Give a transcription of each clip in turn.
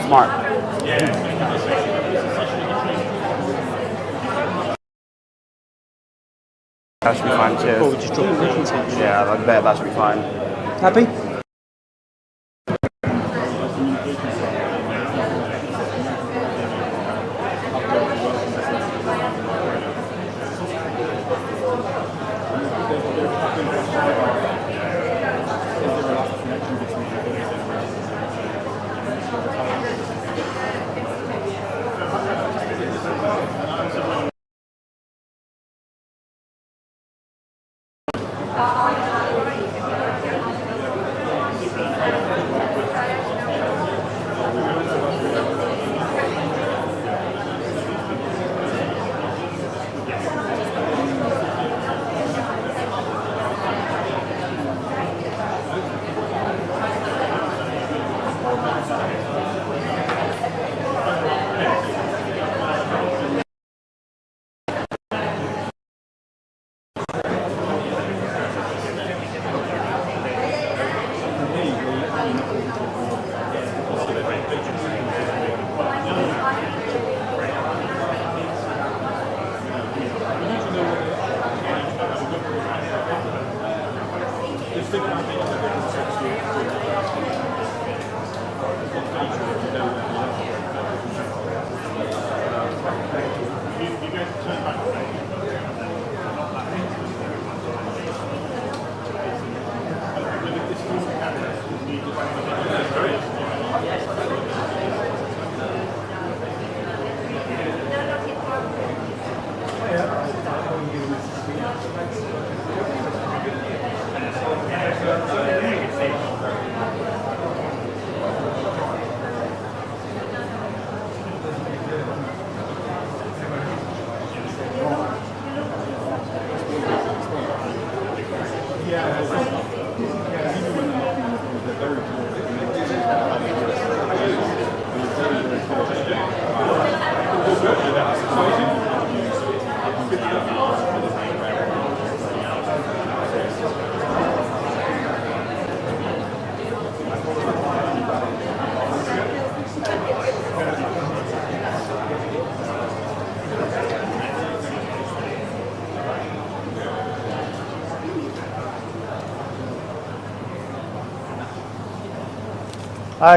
smart. That should be fine, cheers. Or we just drop it into. Yeah, I bet that should be fine. Happy?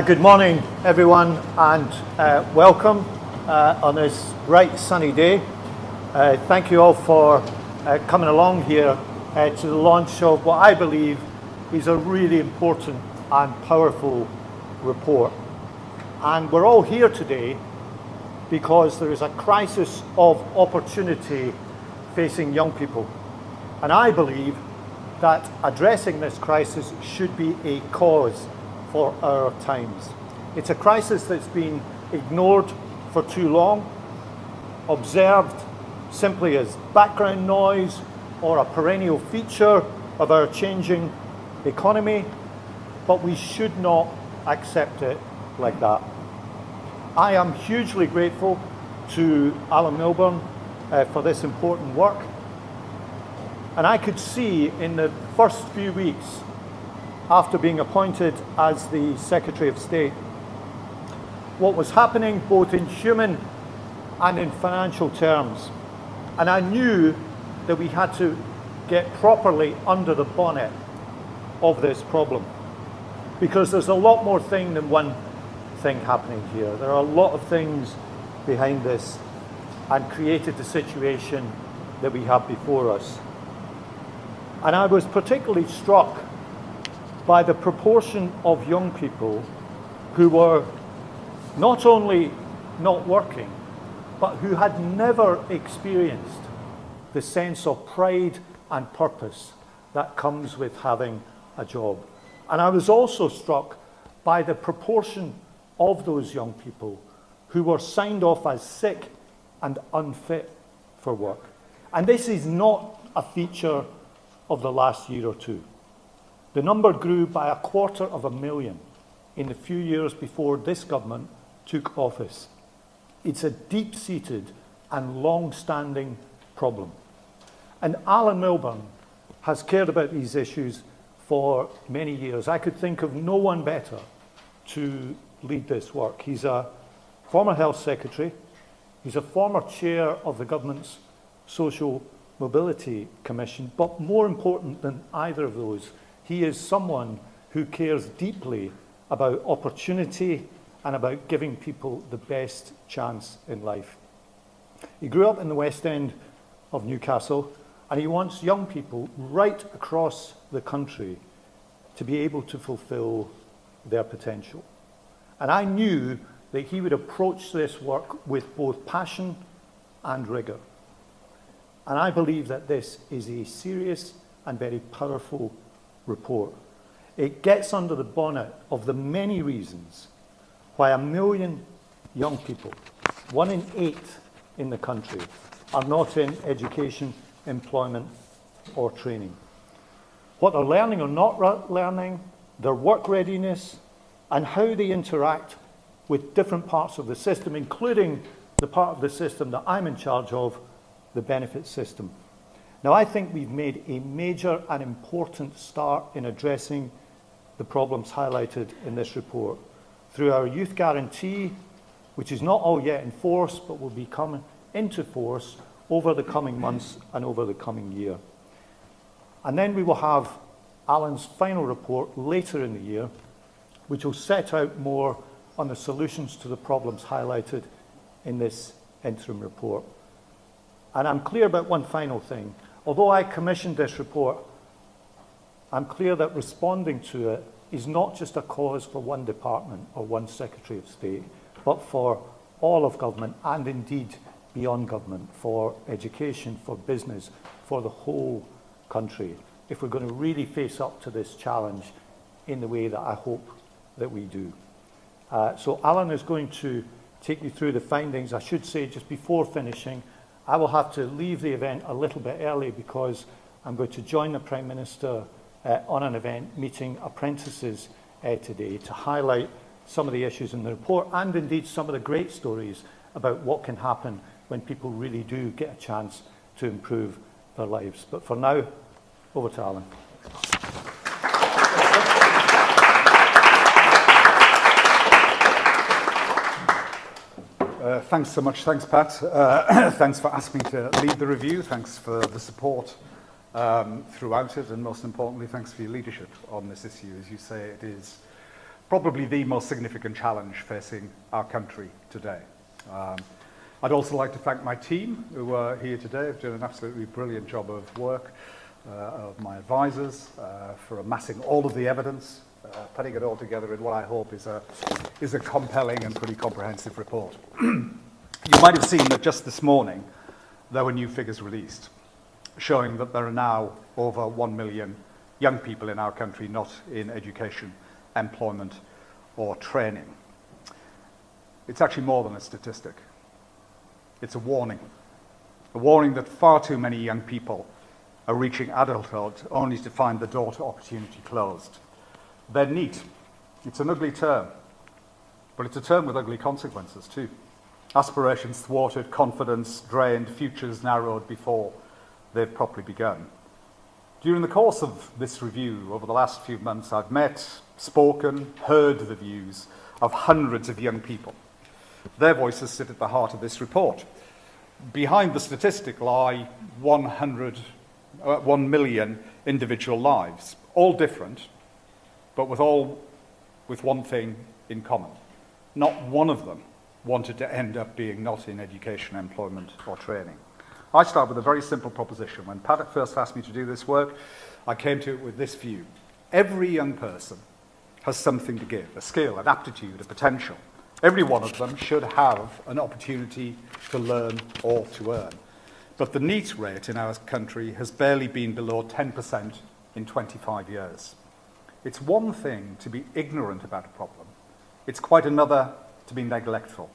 Good morning, everyone, and welcome on this bright, sunny day. Thank you all for coming along here to the launch of what I believe is a really important and powerful report. And we're all here today because there is a crisis of opportunity facing young people. And I believe that addressing this crisis should be a cause for our times. It's a crisis that's been ignored for too long, observed simply as background noise or a perennial feature of our changing economy, but we should not accept it like that. I am hugely grateful to Alan Milburn for this important work, and I could see in the first few weeks after being appointed as the Secretary of State what was happening both in human and in financial terms. And I knew that we had to get properly under the bonnet of this problem, because there's a lot more than one thing happening here. There are a lot of things behind this and created the situation that we have before us. And I was particularly struck by the proportion of young people who were not only not working, but who had never experienced the sense of pride and purpose that comes with having a job. And I was also struck by the proportion of those young people who were signed off as sick and unfit for work. And this is not a feature of the last year or two. The number grew by 250,000 in the few years before this government took office. It's a deep-seated and long-standing problem. And Alan Milburn has cared about these issues for many years. I could think of no one better to lead this work. He's a former Health Secretary. He's a former chair of the government's Social Mobility Commission. But more important than either of those, he is someone who cares deeply about opportunity and about giving people the best chance in life. He grew up in the West End of Newcastle, and he wants young people right across the country to be able to fulfill their potential. And I knew that he would approach this work with both passion and rigour. And I believe that this is a serious and very powerful report. It gets under the bonnet of the many reasons why 1 million young people, 1 in 8 in the country, are not in education, employment or training. What they're learning or not learning, their work readiness, and how they interact with different parts of the system, including the part of the system that I'm in charge of, the benefits system. Now, I think we've made a major and important start in addressing the problems highlighted in this report through our youth guarantee, which is not all yet in force, but will be coming into force over the coming months and over the coming year. And then we will have Alan's final report later in the year, which will set out more on the solutions to the problems highlighted in this interim report. And I'm clear about one final thing. Although I commissioned this report, I'm clear that responding to it is not just a cause for one department or one Secretary of State, but for all of government and indeed beyond government, for education, for business, for the whole country, if we're going to really face up to this challenge in the way that I hope that we do. So Alan is going to take you through the findings. I should say, just before finishing, I will have to leave the event a little bit early because I'm going to join the Prime Minister on an event meeting apprentices today to highlight some of the issues in the report and indeed some of the great stories about what can happen when people really do get a chance to improve their lives. But for now, over to Alan. Thanks so much. Thanks, Pat. Thanks for asking me to lead the review. Thanks for the support throughout it. And most importantly, thanks for your leadership on this issue. As you say, it is probably the most significant challenge facing our country today. I'd also like to thank my team who are here today. Have done an absolutely brilliant job of work, of my advisors, for amassing all of the evidence, putting it all together in what I hope is a compelling and pretty comprehensive report. You might have seen that just this morning there were new figures released showing that there are now over 1 million young people in our country not in education, employment or training. It's actually more than a statistic. It's a warning that far too many young people are reaching adulthood only to find the door to opportunity closed. They're neat. It's an ugly term, but it's a term with ugly consequences too. Aspirations thwarted, confidence drained, futures narrowed before they've properly begun. During the course of this review over the last few months, I've met, spoken, heard the views of hundreds of young people. Their voices sit at the heart of this report. Behind the statistic lie 1 million individual lives, all different, but with one thing in common. Not one of them wanted to end up being not in education, employment or training. I start with a very simple proposition. When Pat first asked me to do this work, I came to it with this view. Every young person has something to give, a skill, an aptitude, a potential. Every one of them should have an opportunity to learn or to earn. But the neets rate in our country has barely been below 10% in 25 years. It's one thing to be ignorant about a problem. It's quite another to be neglectful.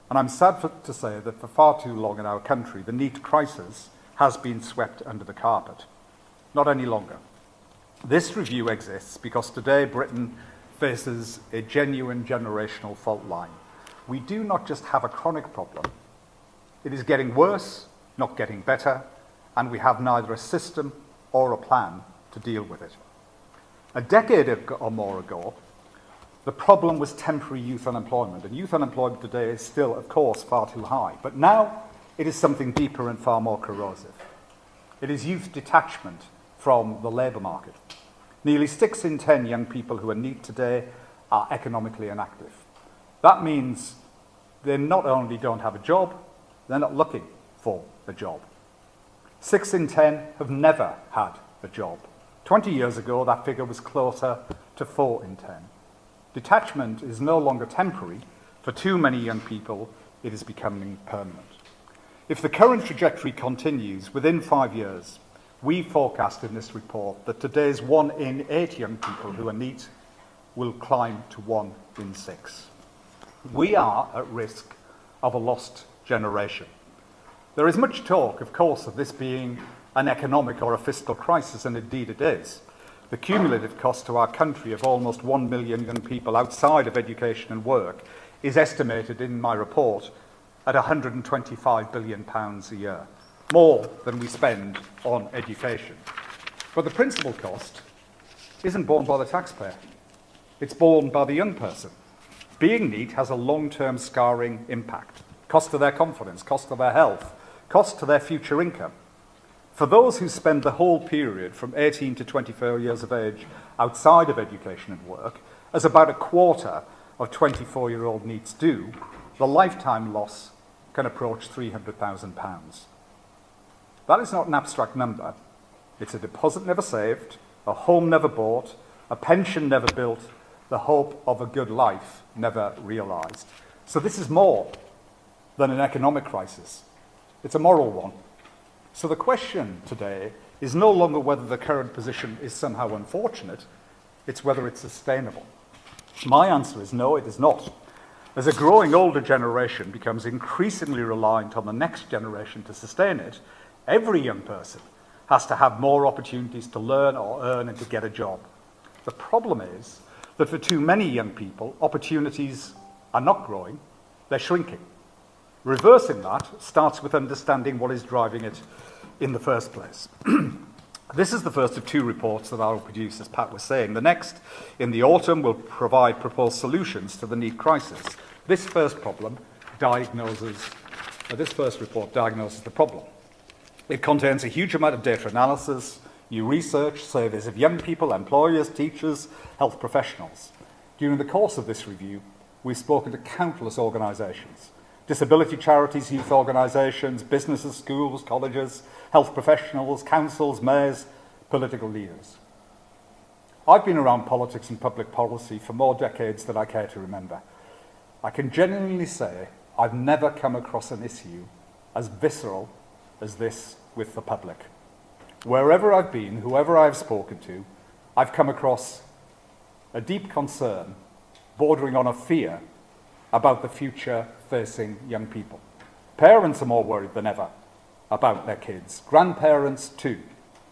And I'm sad to say that for far too long in our country, the neet crisis has been swept under the carpet. Not any longer. This review exists because today Britain faces a genuine generational fault line. We do not just have a chronic problem. It is getting worse, not getting better, and we have neither a system or a plan to deal with it. A decade or more ago, the problem was temporary youth unemployment. And youth unemployment today is still, of course, far too high. But now it is something deeper and far more corrosive. It is youth detachment from the labour market. Nearly 6 in 10 young people who are NEET today are economically inactive. That means they not only don't have a job, they're not looking for a job. 6 in 10 have never had a job. 20 years ago, that figure was closer to 4 in 10. Detachment is no longer temporary. For too many young people, it is becoming permanent. If the current trajectory continues, within 5 years, we forecast in this report that today's 1 in 8 young people who are NEET will climb to 1 in 6. We are at risk of a lost generation. There is much talk, of course, of this being an economic or a fiscal crisis, and indeed it is. The cumulative cost to our country of almost 1 million young people outside of education and work is estimated in my report at £125 billion a year, more than we spend on education. But the principal cost isn't borne by the taxpayer. It's borne by the young person. Being NEET has a long-term scarring impact. Cost to their confidence, cost to their health, cost to their future income. For those who spend the whole period from 18 to 24 years of age outside of education and work, as about a quarter of 24-year-old NEETs do, the lifetime loss can approach £300,000. That is not an abstract number. It's a deposit never saved, a home never bought, a pension never built, the hope of a good life never realised. So this is more than an economic crisis. It's a moral one. So the question today is no longer whether the current position is somehow unfortunate, it's whether it's sustainable. My answer is no, it is not. As a growing older generation becomes increasingly reliant on the next generation to sustain it, every young person has to have more opportunities to learn or earn and to get a job. The problem is that for too many young people, opportunities are not growing, they're shrinking. Reversing that starts with understanding what is driving it in the first place. This is the first of 2 reports that I'll produce, as Pat was saying. The next, in the autumn, will provide proposed solutions to the NEET crisis. This first report diagnoses the problem. It contains a huge amount of data analysis, new research, surveys of young people, employers, teachers, health professionals. During the course of this review, we've spoken to countless organisations: disability charities, youth organisations, businesses, schools, colleges, health professionals, councils, mayors, political leaders. I've been around politics and public policy for more decades than I care to remember. I can genuinely say I've never come across an issue as visceral as this with the public. Wherever I've been, whoever I've spoken to, I've come across a deep concern, bordering on a fear, about the future facing young people. Parents are more worried than ever about their kids. Grandparents too,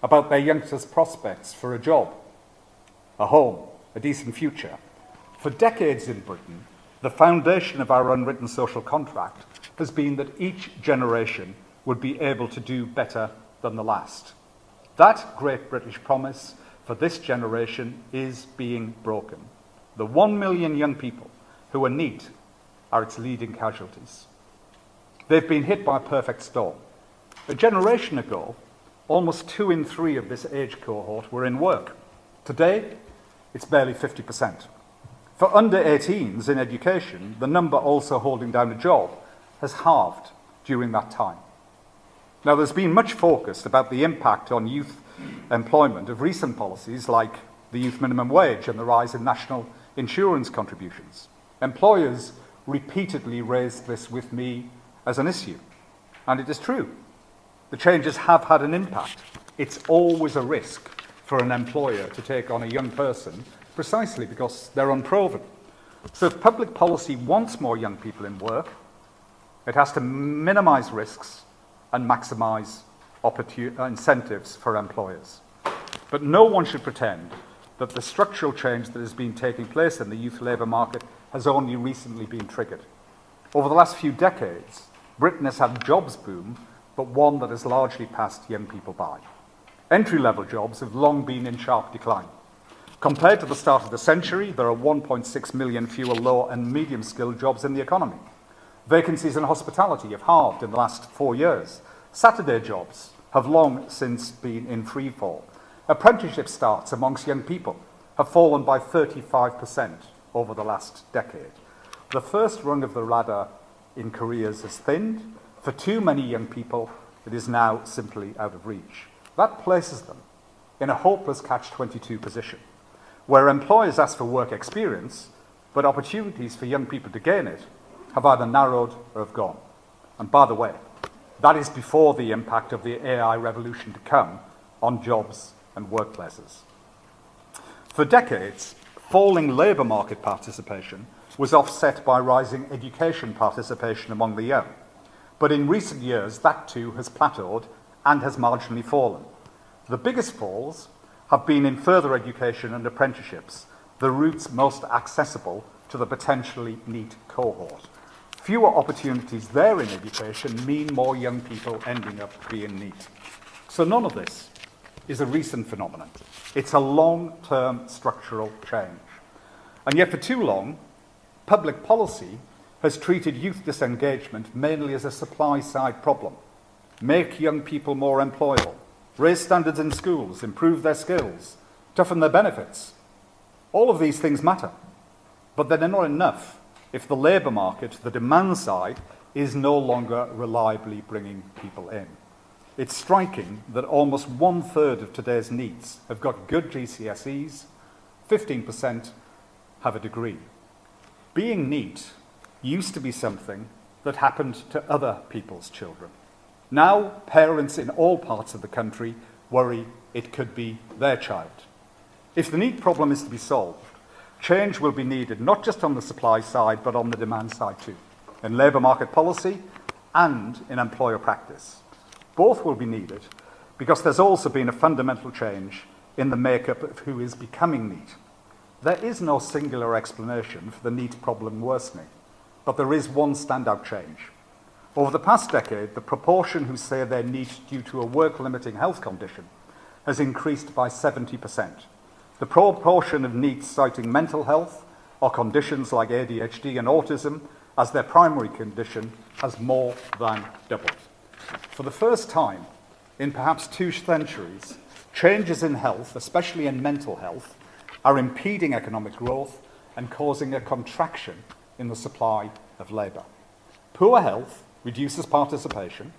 about their youngsters' prospects for a job, a home, a decent future. For decades in Britain, the foundation of our unwritten social contract has been that each generation would be able to do better than the last. That great British promise for this generation is being broken. The 1 million young people who are NEET are its leading casualties. They've been hit by a perfect storm. A generation ago, almost 2 in 3 of this age cohort were in work. Today, it's barely 50%. For under 18s in education, the number also holding down a job has halved during that time. Now, there's been much focus about the impact on youth employment of recent policies like the youth minimum wage and the rise in national insurance contributions. Employers repeatedly raised this with me as an issue, and it is true. The changes have had an impact. It's always a risk for an employer to take on a young person precisely because they're unproven. So if public policy wants more young people in work, it has to minimise risks and maximise incentives for employers. But no one should pretend that the structural change that has been taking place in the youth labour market has only recently been triggered. Over the last few decades, Britain has had a jobs boom, but one that has largely passed young people by. Entry-level jobs have long been in sharp decline. Compared to the start of the century, there are 1.6 million fewer low and medium-skilled jobs in the economy. Vacancies in hospitality have halved in the last 4 years. Saturday jobs have long since been in free fall. Apprenticeship starts amongst young people have fallen by 35% over the last decade. The first rung of the ladder in careers has thinned. For too many young people, it is now simply out of reach. That places them in a hopeless catch-22 position, where employers ask for work experience, but opportunities for young people to gain it have either narrowed or have gone. And by the way, that is before the impact of the AI revolution to come on jobs and workplaces. For decades, falling labour market participation was offset by rising education participation among the young. But in recent years, that too has plateaued and has marginally fallen. The biggest falls have been in further education and apprenticeships, the routes most accessible to the potentially NEET cohort. Fewer opportunities there in education mean more young people ending up being NEET. So none of this is a recent phenomenon. It's a long-term structural change. And yet for too long, public policy has treated youth disengagement mainly as a supply-side problem. Make young people more employable, raise standards in schools, improve their skills, toughen their benefits. All of these things matter, but they're not enough if the labour market, the demand side, is no longer reliably bringing people in. It's striking that almost 1/3 of today's NEETs have got good GCSEs, 15% have a degree. Being NEET used to be something that happened to other people's children. Now, parents in all parts of the country worry it could be their child. If the NEET problem is to be solved, change will be needed not just on the supply side, but on the demand side too, in labour market policy and in employer practice. Both will be needed because there's also been a fundamental change in the makeup of who is becoming NEET. There is no singular explanation for the NEET problem worsening, but there is one standout change. Over the past decade, the proportion who say they're NEET due to a work-limiting health condition has increased by 70%. The proportion of NEETs citing mental health or conditions like ADHD and autism as their primary condition has more than doubled. For the first time in perhaps 2 centuries, changes in health, especially in mental health, are impeding economic growth and causing a contraction in the supply of labour. Poor health reduces participation.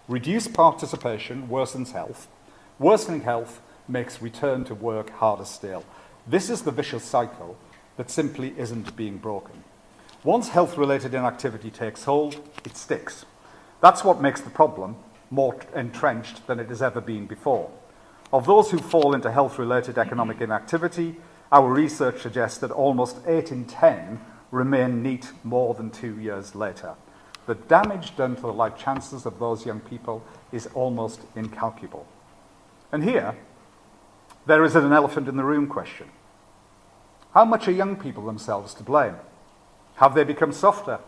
Reduced participation worsens health. Worsening health makes return to work harder still. This is the vicious cycle that simply isn't being broken. Once health-related inactivity takes hold, it sticks. That's what makes the problem more entrenched than it has ever been before. Of those who fall into health-related economic inactivity, our research suggests that almost 8 in 10 remain NEET more than 2 years later. The damage done to the life chances of those young people is almost incalculable. And here, there is an elephant in the room question. How much are young people themselves to blame? Have they become softer,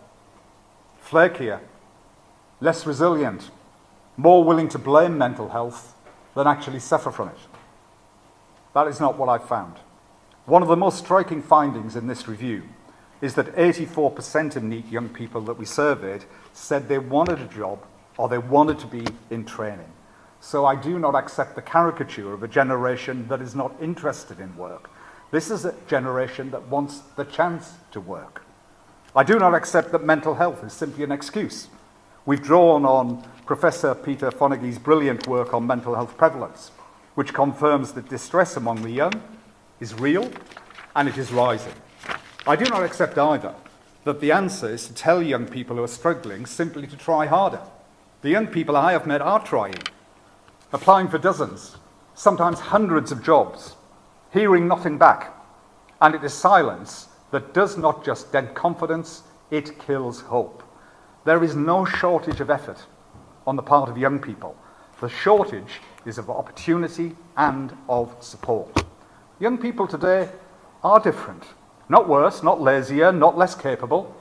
flakier, less resilient, more willing to blame mental health than actually suffer from it? That is not what I've found. One of the most striking findings in this review is that 84% of NEET young people that we surveyed said they wanted a job or they wanted to be in training. So I do not accept the caricature of a generation that is not interested in work. This is a generation that wants the chance to work. I do not accept that mental health is simply an excuse. We've drawn on Professor Peter Fonagy's brilliant work on mental health prevalence, which confirms that distress among the young is real and it is rising. I do not accept either that the answer is to tell young people who are struggling simply to try harder. The young people I have met are trying, applying for dozens, sometimes hundreds of jobs, hearing nothing back. And it is silence that does not just dent confidence, it kills hope. There is no shortage of effort on the part of young people. The shortage is of opportunity and of support. Young people today are different. Not worse, not lazier, not less capable.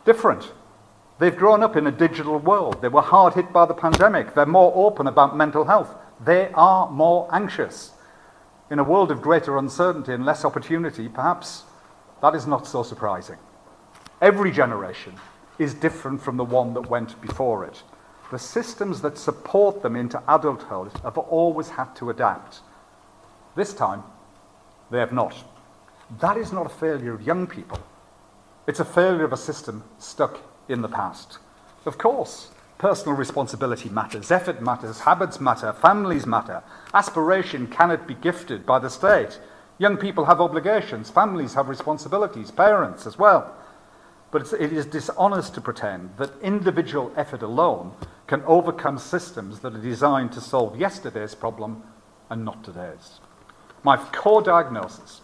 Different. They've grown up in a digital world. They were hard hit by the pandemic. They're more open about mental health. They are more anxious. In a world of greater uncertainty and less opportunity, perhaps that is not so surprising. Every generation is different from the one that went before it. The systems that support them into adulthood have always had to adapt. This time, they have not. That is not a failure of young people. It's a failure of a system stuck in the past. Of course, personal responsibility matters, effort matters, habits matter, families matter. Aspiration cannot be gifted by the state. Young people have obligations, families have responsibilities, parents as well. But it is dishonest to pretend that individual effort alone can overcome systems that are designed to solve yesterday's problem and not today's. My core diagnosis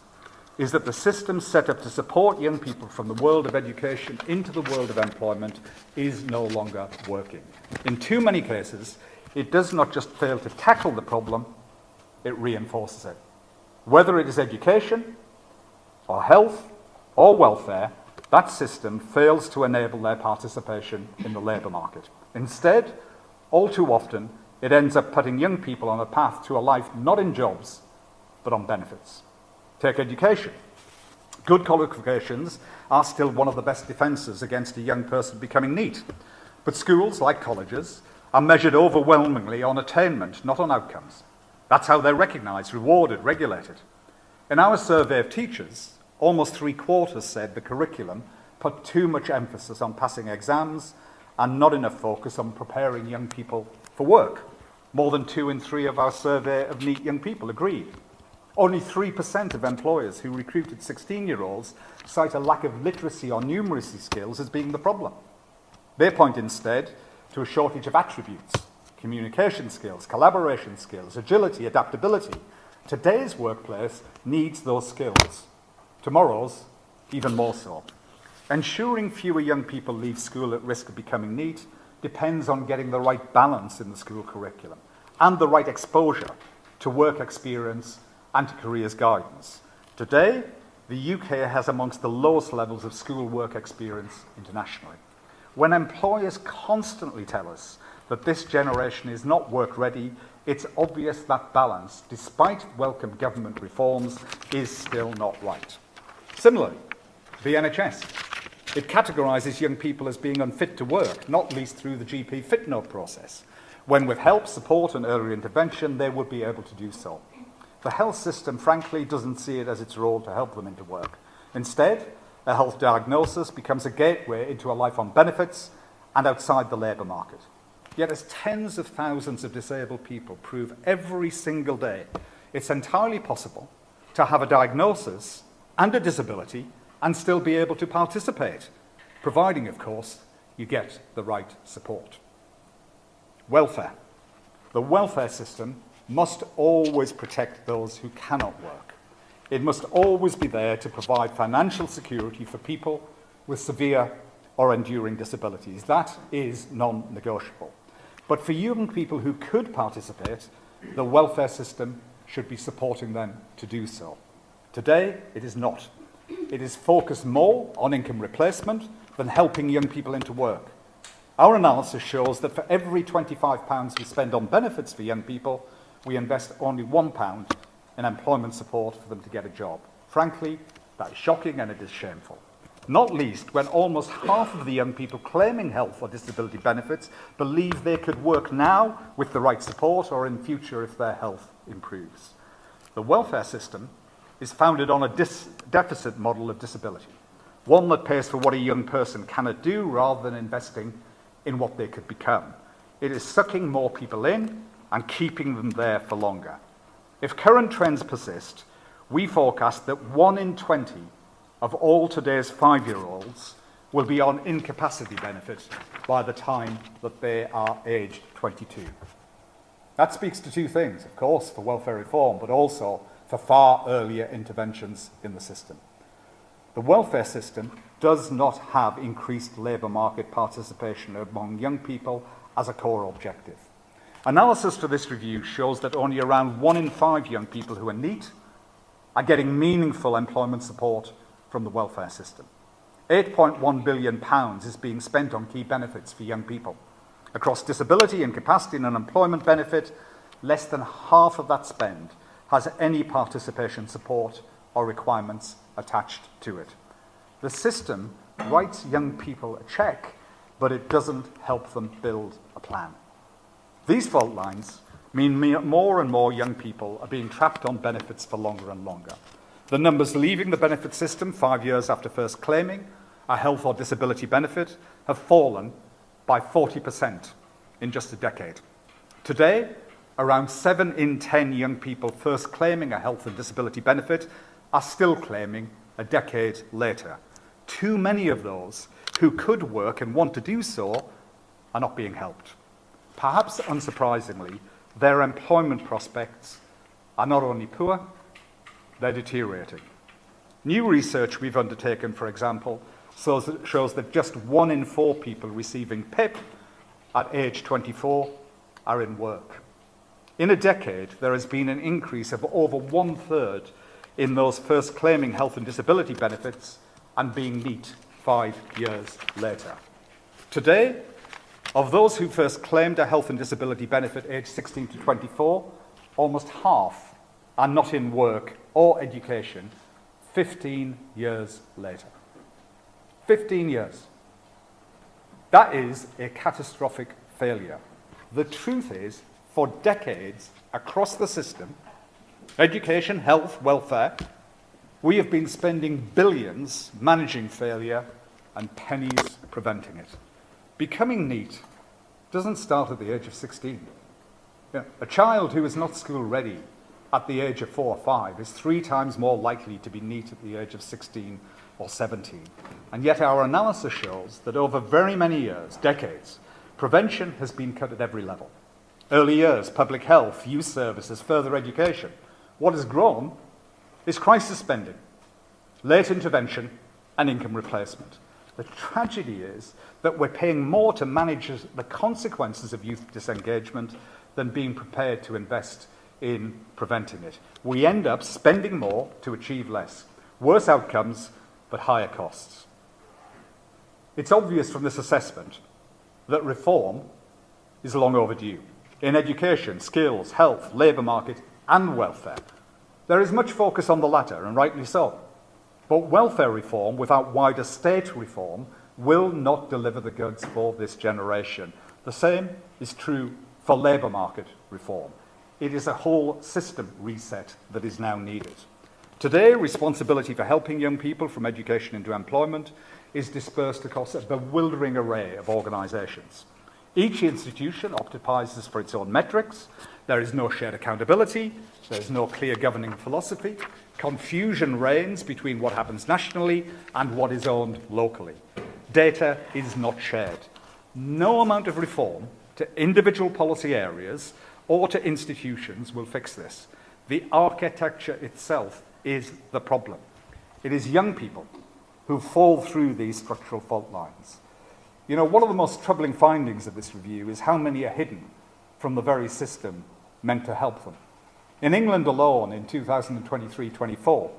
is that the system set up to support young people from the world of education into the world of employment is no longer working. In too many cases, it does not just fail to tackle the problem, it reinforces it. Whether it is education, or health, or welfare, that system fails to enable their participation in the labour market. Instead, all too often, it ends up putting young people on a path to a life not in jobs, but on benefits. Take education. Good qualifications are still one of the best defences against a young person becoming neat. But schools, like colleges, are measured overwhelmingly on attainment, not on outcomes. That's how they're recognised, rewarded, regulated. In our survey of teachers, almost 3/4 said the curriculum put too much emphasis on passing exams and not enough focus on preparing young people for work. More than 2 in 3 of our survey of neat young people agreed. Only 3% of employers who recruited 16-year-olds cite a lack of literacy or numeracy skills as being the problem. They point instead to a shortage of attributes, communication skills, collaboration skills, agility, adaptability. Today's workplace needs those skills. Tomorrow's, even more so. Ensuring fewer young people leave school at risk of becoming neat depends on getting the right balance in the school curriculum and the right exposure to work experience and to careers guidance. Today, the UK has amongst the lowest levels of school work experience internationally. When employers constantly tell us that this generation is not work ready, it's obvious that balance, despite welcome government reforms, is still not right. Similarly, the NHS. It categorises young people as being unfit to work, not least through the GP fit note process, when with help, support and early intervention they would be able to do so. The health system, frankly, doesn't see it as its role to help them into work. Instead, a health diagnosis becomes a gateway into a life on benefits and outside the labour market. Yet as tens of thousands of disabled people prove every single day, it's entirely possible to have a diagnosis and a disability and still be able to participate, providing, of course, you get the right support. Welfare. The welfare system must always protect those who cannot work. It must always be there to provide financial security for people with severe or enduring disabilities. That is non-negotiable. But for young people who could participate, the welfare system should be supporting them to do so. Today, it is not. It is focused more on income replacement than helping young people into work. Our analysis shows that for every £25 we spend on benefits for young people, we invest only £1 in employment support for them to get a job. Frankly, that is shocking and it is shameful. Not least when almost half of the young people claiming health or disability benefits believe they could work now with the right support or in future if their health improves. The welfare system is founded on a deficit model of disability, one that pays for what a young person cannot do rather than investing in what they could become. It is sucking more people in and keeping them there for longer. If current trends persist, we forecast that 1 in 20 of all today's 5-year-olds will be on incapacity benefit by the time that they are aged 22. That speaks to 2 things, of course, for welfare reform, but also for far earlier interventions in the system. The welfare system does not have increased labour market participation among young people as a core objective. Analysis for this review shows that only around 1 in 5 young people who are neat are getting meaningful employment support from the welfare system. £8.1 billion is being spent on key benefits for young people. Across disability, incapacity and unemployment benefit, less than half of that spend has any participation support or requirements attached to it. The system writes young people a cheque, but it doesn't help them build a plan. These fault lines mean more and more young people are being trapped on benefits for longer and longer. The numbers leaving the benefit system 5 years after first claiming a health or disability benefit have fallen by 40% in just a decade. Today, around 7 in 10 young people first claiming a health and disability benefit are still claiming a decade later. Too many of those who could work and want to do so are not being helped. Perhaps unsurprisingly, their employment prospects are not only poor, they're deteriorating. New research we've undertaken, for example, shows that just 1 in 4 people receiving PIP at age 24 are in work. In a decade, there has been an increase of over 1/3 in those first claiming health and disability benefits and being neat 5 years later. Today, of those who first claimed a health and disability benefit aged 16 to 24, almost half are not in work or education 15 years later. 15 years. That is a catastrophic failure. The truth is, for decades across the system, education, health, welfare, we have been spending billions managing failure and pennies preventing it. Becoming neat doesn't start at the age of 16. A child who is not school ready at the age of 4 or 5 is 3 times more likely to be neat at the age of 16 or 17. And yet our analysis shows that over very many years, decades, prevention has been cut at every level. Early years, public health, youth services, further education. What has grown is crisis spending, late intervention, and income replacement. The tragedy is that we're paying more to manage the consequences of youth disengagement than being prepared to invest in preventing it. We end up spending more to achieve less. Worse outcomes, but higher costs. It's obvious from this assessment that reform is long overdue. In education, skills, health, labour market, and welfare. There is much focus on the latter, and rightly so. But welfare reform without wider state reform will not deliver the goods for this generation. The same is true for labour market reform. It is a whole system reset that is now needed. Today, responsibility for helping young people from education into employment is dispersed across a bewildering array of organisations. Each institution optimizes for its own metrics. There is no shared accountability. There is no clear governing philosophy. Confusion reigns between what happens nationally and what is owned locally. Data is not shared. No amount of reform to individual policy areas or to institutions will fix this. The architecture itself is the problem. It is young people who fall through these structural fault lines. You know, one of the most troubling findings of this review is how many are hidden from the very system meant to help them. In England alone, in 2023-24,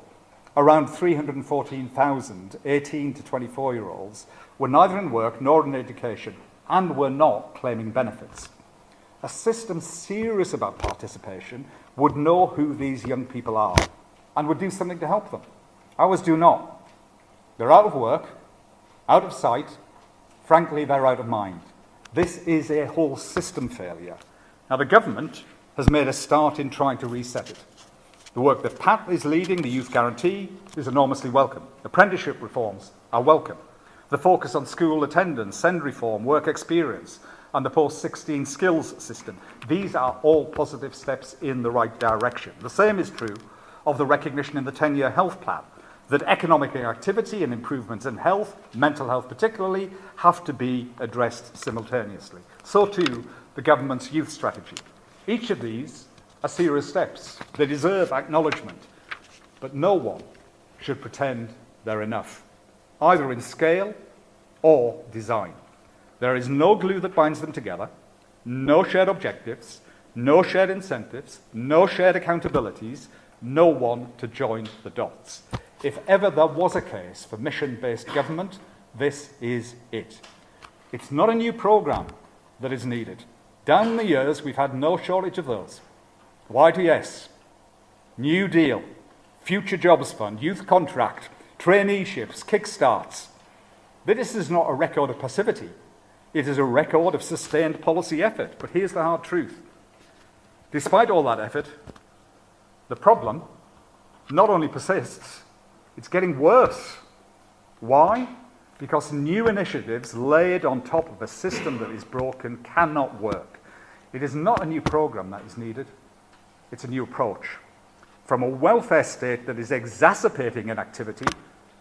around 314,000 18 to 24-year-olds were neither in work nor in education and were not claiming benefits. A system serious about participation would know who these young people are and would do something to help them. Ours do not. They're out of work, out of sight. Frankly, they're out of mind. This is a whole system failure. Now, the government has made a start in trying to reset it. The work that Pat is leading, the Youth Guarantee, is enormously welcome. Apprenticeship reforms are welcome. The focus on school attendance, SEND reform, work experience, and the post-16 skills system. These are all positive steps in the right direction. The same is true of the recognition in the 10-year health plan that economic activity and improvements in health, mental health particularly, have to be addressed simultaneously. So too, the government's youth strategy. Each of these are serious steps. They deserve acknowledgement, but no one should pretend they're enough, either in scale or design. There is no glue that binds them together, no shared objectives, no shared incentives, no shared accountabilities, no one to join the dots. If ever there was a case for mission-based government, this is it. It's not a new programme that is needed. Down the years, we've had no shortage of those. YTS, New Deal, Future Jobs Fund, Youth Contract, traineeships, kickstarts. This is not a record of passivity. It is a record of sustained policy effort. But here's the hard truth. Despite all that effort, the problem not only persists, it's getting worse. Why? Because new initiatives laid on top of a system that is broken cannot work. It is not a new program that is needed. It's a new approach. From a welfare state that is exacerbating inactivity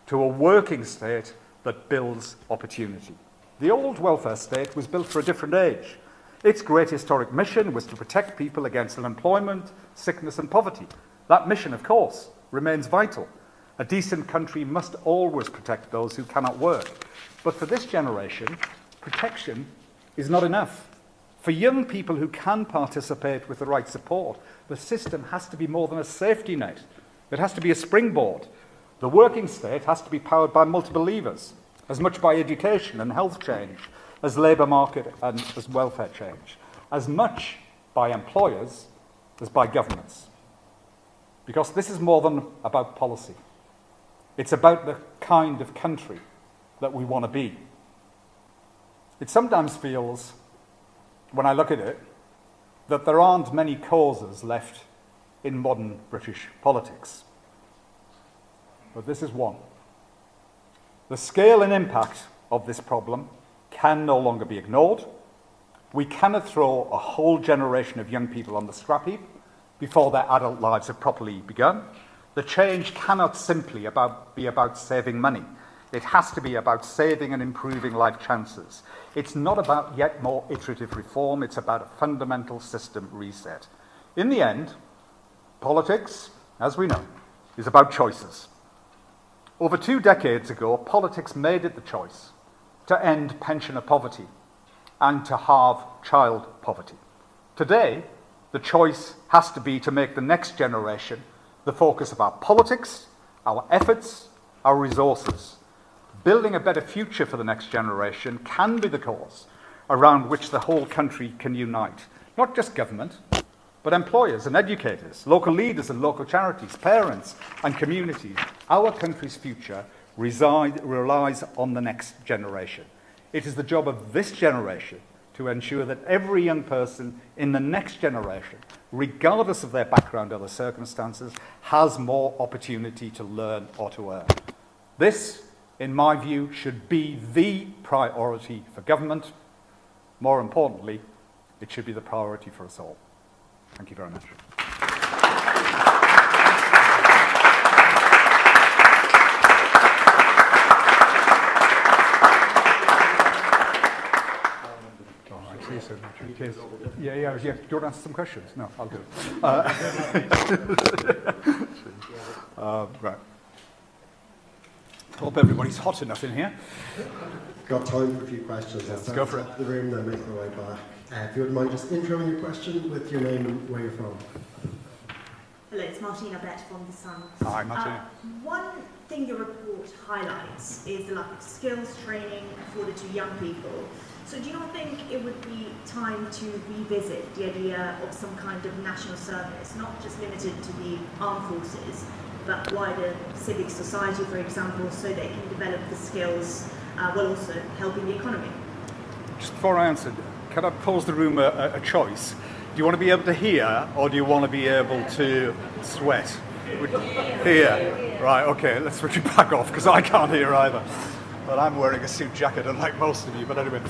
to a working state that builds opportunity. The old welfare state was built for a different age. Its great historic mission was to protect people against unemployment, sickness and poverty. That mission, of course, remains vital. A decent country must always protect those who cannot work. But for this generation, protection is not enough. For young people who can participate with the right support, the system has to be more than a safety net. It has to be a springboard. The working state has to be powered by multiple levers, as much by education and health change, as labour market and as welfare change, as much by employers as by governments. Because this is more than about policy. It's about the kind of country that we want to be. It sometimes feels, when I look at it, that there aren't many causes left in modern British politics. But this is one. The scale and impact of this problem can no longer be ignored. We cannot throw a whole generation of young people on the scrap heap before their adult lives have properly begun. The change cannot simply be about saving money. It has to be about saving and improving life chances. It's not about yet more iterative reform, it's about a fundamental system reset. In the end, politics, as we know, is about choices. Over 2 decades ago, politics made it the choice to end pensioner poverty and to halve child poverty. Today, the choice has to be to make the next generation the focus of our politics, our efforts, our resources. Building a better future for the next generation can be the cause around which the whole country can unite. Not just government, but employers and educators, local leaders and local charities, parents and communities. Our country's future relies on the next generation. It is the job of this generation to ensure that every young person in the next generation, regardless of their background or their circumstances, has more opportunity to learn or to earn. This, in my view, should be the priority for government. More importantly, it should be the priority for us all. Thank you very much. Yeah. Do you want to answer some questions? No, I'll do it. Right. Hope everybody's hot enough in here. Got time for a few questions. Let's go for it. The room, then make my way back. If you wouldn't mind just introing your question with your name and where you're from. Hello, it's Martina Bett from The Sun. Hi, Martina. One thing your report highlights is the lack of skills training afforded to young people. So do you not think it would be time to revisit the idea of some kind of national service, not just limited to the armed forces, but wider civic society, for example, so they can develop the skills while also helping the economy? Just before I answer, can I pose the room a choice? Do you want to be able to hear, or do you want to be able to sweat? Hear. Right, okay, let's switch it back off, because I can't hear either. But I'm wearing a suit jacket, unlike most of you, but anyway.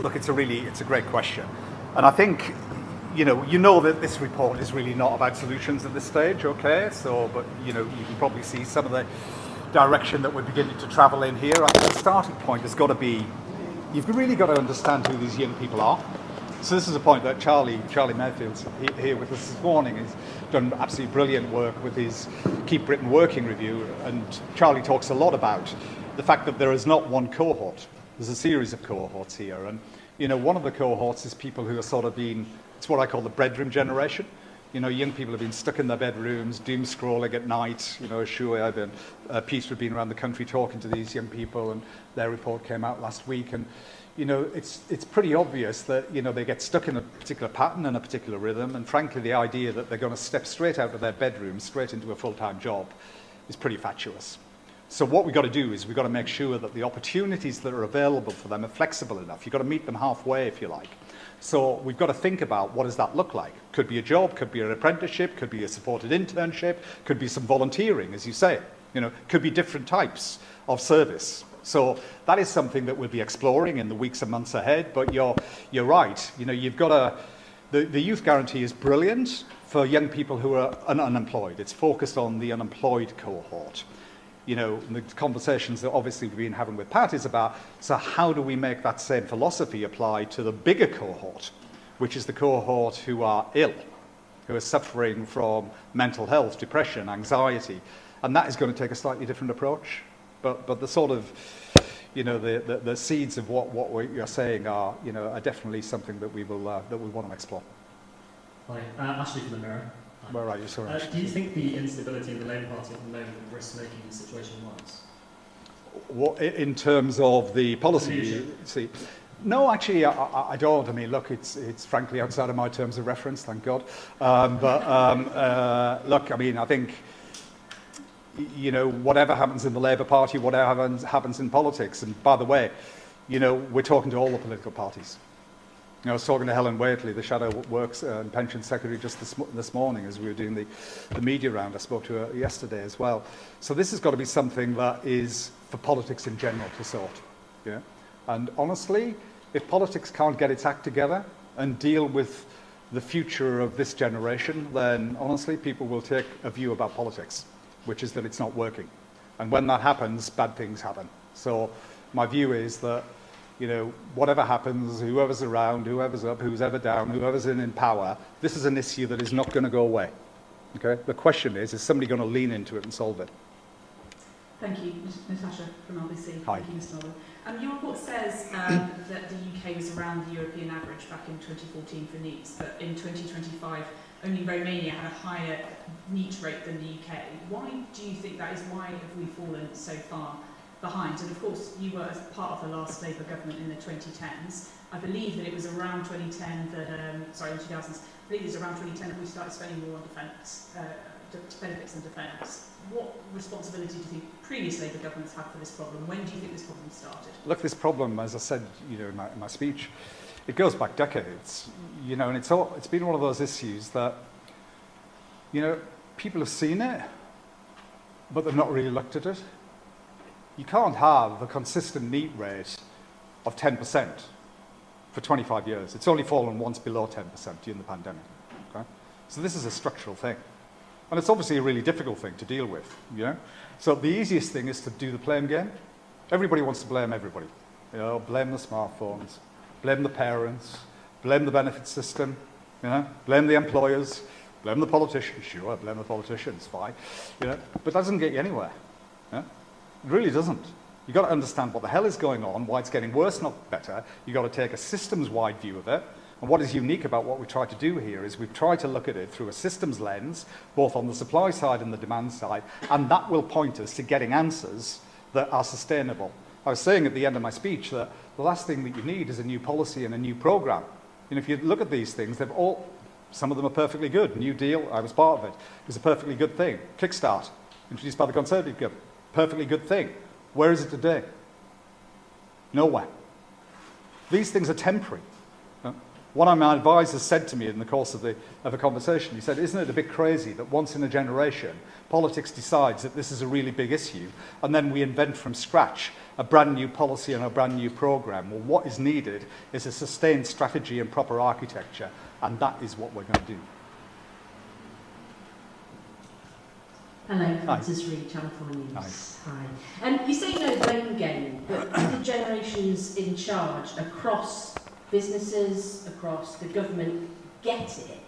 Look, it's a great question. And I think, you know that this report is really not about solutions at this stage, okay? But you can probably see some of the direction that we're beginning to travel in here. I think the starting point has got to be, you've really got to understand who these young people are. So this is a point that Charlie Mayfield's here with us this morning. He's done absolutely brilliant work with his Keep Britain Working review, and Charlie talks a lot about the fact that there is not one cohort. There's a series of cohorts here, and one of the cohorts is people who are sort of it's what I call the breadroom generation. You know, young people have been stuck in their bedrooms, doom scrolling at night. You know, sure, Peter had been around the country talking to these young people, and their report came out last week. And, you know, it's pretty obvious that, you know, they get stuck in a particular pattern and a particular rhythm. And frankly, the idea that they're going to step straight out of their bedroom, straight into a full-time job, is pretty fatuous. So what we've got to do is we've got to make sure that the opportunities that are available for them are flexible enough. You've got to meet them halfway, if you like. So we've got to think about what does that look like. Could be a job, could be an apprenticeship, could be a supported internship, could be some volunteering, as you say. You know, could be different types of service. So that is something that we'll be exploring in the weeks and months ahead. But you're right. You know, you've got the youth guarantee is brilliant for young people who are unemployed. It's focused on the unemployed cohort. You know, the conversations that obviously we've been having with Pat is about, so how do we make that same philosophy apply to the bigger cohort, which is the cohort who are ill, who are suffering from mental health, depression, anxiety, and that is going to take a slightly different approach. But the sort of, you know, the seeds of what you're saying are, you know, are definitely something that we want to explore. Hi, Ashley from the Mirror. Where are you? Sorry. Do you think the instability in the Labour Party at the moment risks making the situation worse? What, in terms of the policy, Leadership. see? No, actually, I don't. I mean, look, it's frankly outside of my terms of reference, thank God. Look, I mean, I think, you know, whatever happens in the Labour Party, whatever happens in politics, and by the way, you know, we're talking to all the political parties. You know, I was talking to Helen Waitley, the Shadow Works and Pensions Secretary, just this morning as we were doing the media round. I spoke to her yesterday as well. So this has got to be something that is for politics in general to sort. Yeah? And honestly, if politics can't get its act together and deal with the future of this generation, then honestly, people will take a view about politics, which is that it's not working. And when that happens, bad things happen. So my view is that, you know, whatever happens, whoever's around, whoever's up, who's ever down, whoever's in power, this is an issue that is not going to go away. Okay? The question is somebody going to lean into it and solve it? Thank you, Natasha from LBC. Hi. Thank you, Mr. Milburn. Your report says that the UK was around the European average back in 2014 for neets, but in 2025 only Romania had a higher neet rate than the UK. Why do you think that is? Why have we fallen so far behind? And of course, you were as part of the last Labour government in the 2010s. I believe that it was around 2010 that, in 2000s, I believe it was around 2010 that we started spending more on defence, benefits and defence. What responsibility do you think previous Labour governments had for this problem? When do you think this problem started? Look, this problem, as I said, you know, in my speech, it goes back decades, you know, and it's been one of those issues that, you know, people have seen it, but they've not really looked at it. You can't have a consistent neet rate of 10% for 25 years. It's only fallen once below 10% during the pandemic. Okay? So this is a structural thing. And it's obviously a really difficult thing to deal with. You know? So the easiest thing is to do the blame game. Everybody wants to blame everybody. You know, blame the smartphones, blame the parents, blame the benefit system, you know, blame the employers, blame the politicians. Sure, blame the politicians, fine. You know, but that doesn't get you anywhere. You know? It really doesn't. You've got to understand what the hell is going on, why it's getting worse, not better. You've got to take a systems-wide view of it. And what is unique about what we try to do here is we've tried to look at it through a systems lens, both on the supply side and the demand side, and that will point us to getting answers that are sustainable. I was saying at the end of my speech that the last thing that you need is a new policy and a new program. And if you look at these things, some of them are perfectly good. New Deal, I was part of it. It was a perfectly good thing. Kickstart, introduced by the Conservative government. Perfectly good thing. Where is it today? Nowhere. These things are temporary. One of my advisors said to me in the course of a conversation, he said, isn't it a bit crazy that once in a generation, politics decides that this is a really big issue, and then we invent from scratch a brand new policy and a brand new program? Well, what is needed is a sustained strategy and proper architecture, and that is what we're going to do. Hello, Francis Reid, Channel 4 News. Hi. You say no blame game, but the generations in charge across businesses, across the government, get it